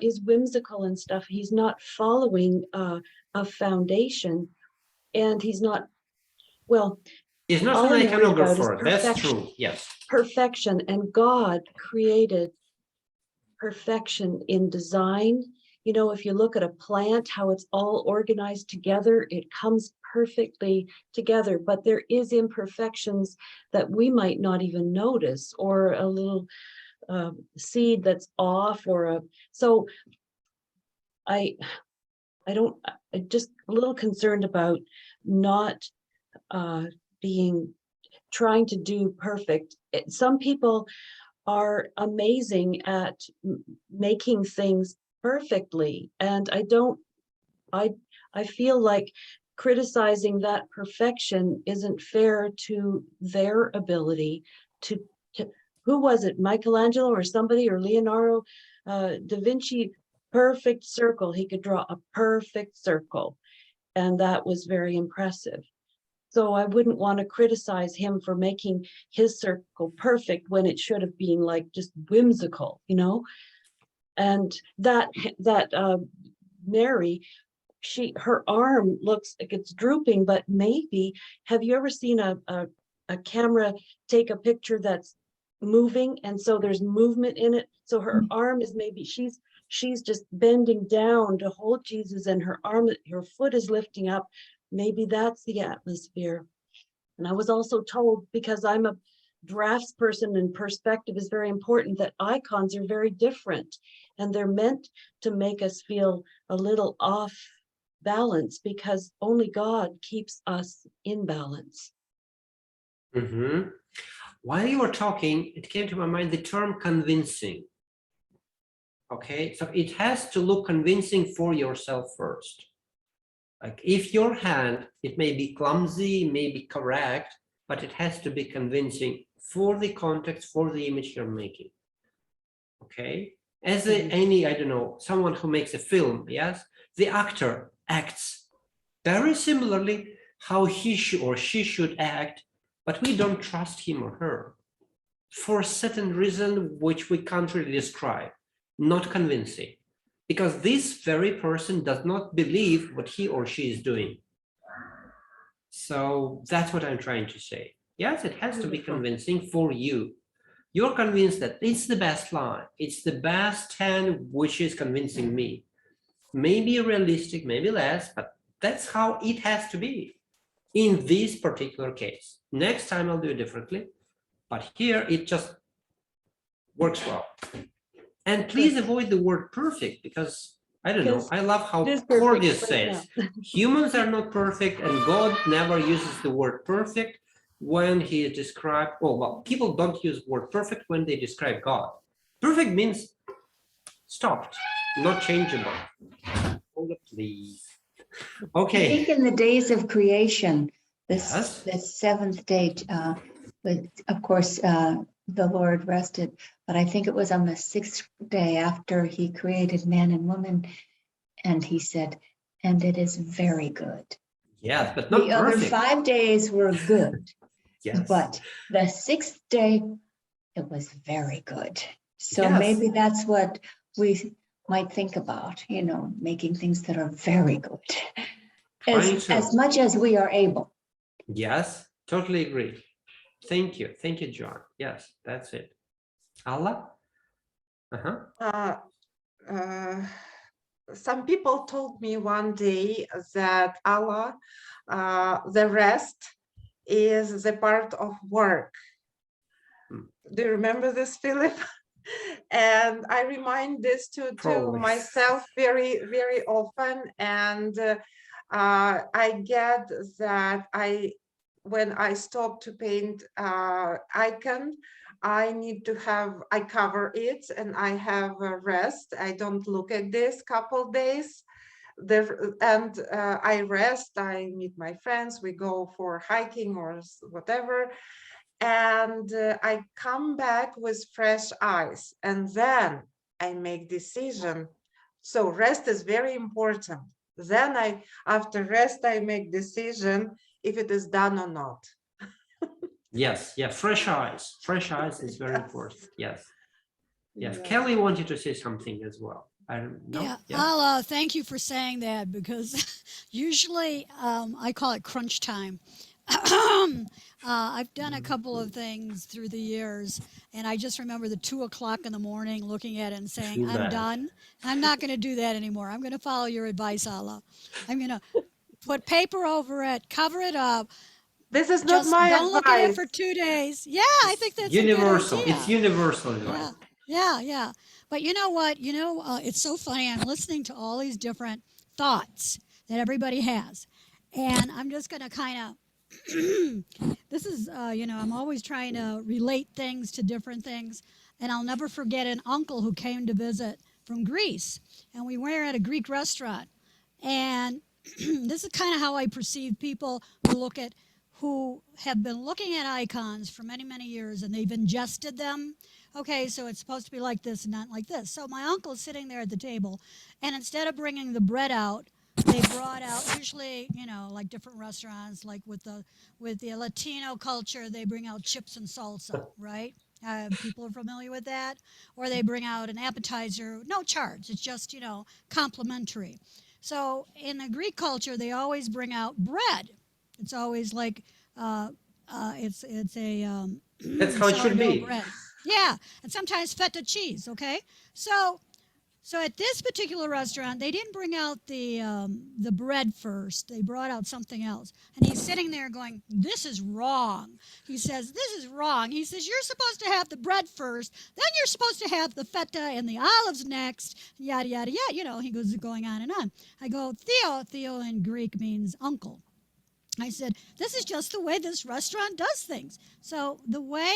is whimsical and stuff. He's not following a foundation, and he's not, well, He's not all an I'm worried about is iconographer. That's perfection. true. Yes. Perfection, and God created perfection in design. If you look at a plant, how it's all organized together, it comes perfectly together, but there is imperfections that we might not even notice, or a little seed that's off, so I'm just a little concerned about not trying to do perfect. Some people are amazing at making things perfectly, and I feel like criticizing that perfection isn't fair to their ability to who was it, Michelangelo or somebody, or Leonardo da Vinci, perfect circle. He could draw a perfect circle, and that was very impressive. So I wouldn't want to criticize him for making his circle perfect when it should have been like just whimsical, And that Mary, her arm looks like it's drooping, but maybe, have you ever seen a camera take a picture that's moving, and so there's movement in it? So her arm is, maybe she's just bending down to hold Jesus, and her foot is lifting up. Maybe that's the atmosphere. And I was also told, because I'm a drafts person and perspective is very important, that icons are very different, and they're meant to make us feel a little off balance, because only God keeps us in balance. Mm-hmm. While you were talking, it came to my mind the term convincing. Okay, so it has to look convincing for yourself first. Like if your hand, it may be clumsy, may be correct, but it has to be convincing for the context, for the image you're making. Okay, as any, I don't know, someone who makes a film, yes, the actor acts very similarly how he or she should act, but we don't trust him or her for a certain reason which we can't really describe, not convincing, because this very person does not believe what he or she is doing. So that's what I'm trying to say. Yes, it has to be convincing for you. You're convinced that it's the best line, it's the best 10 which is convincing me. Maybe realistic, maybe less, but that's how it has to be in this particular case. Next time I'll do it differently, but here it just works well. And please avoid the word perfect, because I don't know, Because I love how it is perfect Corgis right says, now. humans are not perfect, and God never uses the word perfect when he describes, oh, well, people don't use word perfect when they describe God. Perfect means stopped, not changeable. Hold up, please. I Okay. think in the days of creation, Yes. the seventh day, but of course, the Lord rested, but I think it was on the sixth day after he created man and woman, and he said, and it is very good. Yes, but not The other perfect. 5 days were good, Yes. but the sixth day, it was very good. So Yes. maybe that's what we might think about, making things that are very good. Trying to. As much as we are able. Yes, totally agree. Thank you. Thank you, John. Yes, that's it. Allah? Uh, uh, some people told me one day that Allah, the rest is the part of work. Do you remember this, Philip? And I remind this to Probably. myself very, very often. And I get that when I stop to paint icon, I cover it and I have a rest. I don't look at this couple days. I rest, I meet my friends, we go for hiking or whatever. And I come back with fresh eyes, and then I make decision. So rest is very important. Then after rest, I make decision if it is done or not. Yes, yeah, fresh eyes. Fresh eyes is very important. Yes. Yes, Kelly wanted to say something as well. I don't know. Yeah, Yeah. I'll thank you for saying that because usually I call it crunch time. I've done a couple of things through the years, and I just remember the 2 o'clock in the morning looking at it and saying, Too I'm bad. done. I'm not going to do that anymore. I'm going to follow your advice, Allah. I'm going to put paper over it, cover it up. This is not Just my don't look at it advice. for 2 days. Yeah, I think that's Universal. a good idea. It's universal advice. Yeah. But you know what? It's so funny. I'm listening to all these different thoughts that everybody has. And I'm just going to kind of, this is, I'm always trying to relate things to different things. And I'll never forget an uncle who came to visit from Greece. And we were at a Greek restaurant. And this is kind of how I perceive people who have been looking at icons for many, many years and they've ingested them. Okay, so it's supposed to be like this and not like this. So my uncle's sitting there at the table, and instead of bringing the bread out, they brought out usually, like different restaurants, like with the Latino culture, they bring out chips and salsa, right? People are familiar with that, or they bring out an appetizer, no charge. It's just complimentary. So in the Greek culture, they always bring out bread. It's always like it's a That's how it should sourdough be. bread. Yeah, and sometimes feta cheese. Okay, so at this particular restaurant, they didn't bring out the bread first. They brought out something else, and he's sitting there going, "This is wrong." He says, "This is wrong." He says, "You're supposed to have the bread first, then you're supposed to have the feta and the olives next." Yada yada yada. He goes going on and on. I go, Theo in Greek means uncle. I said, this is just the way this restaurant does things. So the way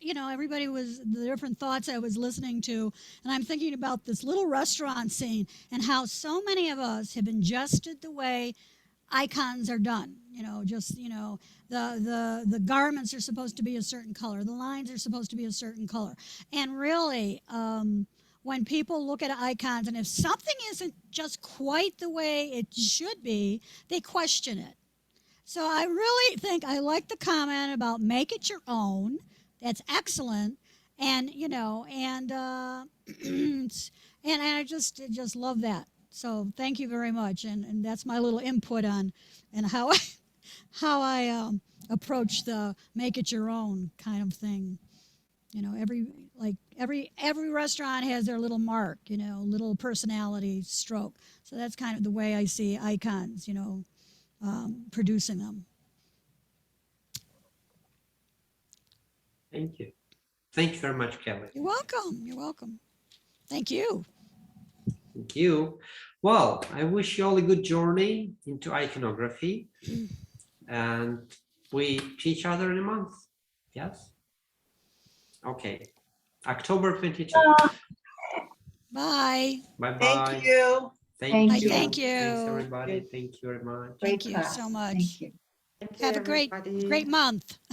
everybody was the different thoughts I was listening to, and I'm thinking about this little restaurant scene and how so many of us have ingested the way icons are done. The garments are supposed to be a certain color, the lines are supposed to be a certain color, and really, when people look at icons, and if something isn't just quite the way it should be, they question it. So I really think I like the comment about make it your own. That's excellent, and and I just love that. So thank you very much, and that's my little input on and how I approach the make it your own kind of thing. Every restaurant has their little mark, little personality stroke. So that's kind of the way I see icons, producing them. Thank you. Thank you very much, Kelly. You're welcome. You're welcome. Thank you. Thank you. Well, I wish you all a good journey into iconography, and we see each other in a month. Yes. Okay. October 22. Bye. Bye-bye. Thank you. Thank you. Thank you. Thanks, everybody. Thank you very much. Thank Great you class. so much. Thank you. Thank you, Have a great everybody. month.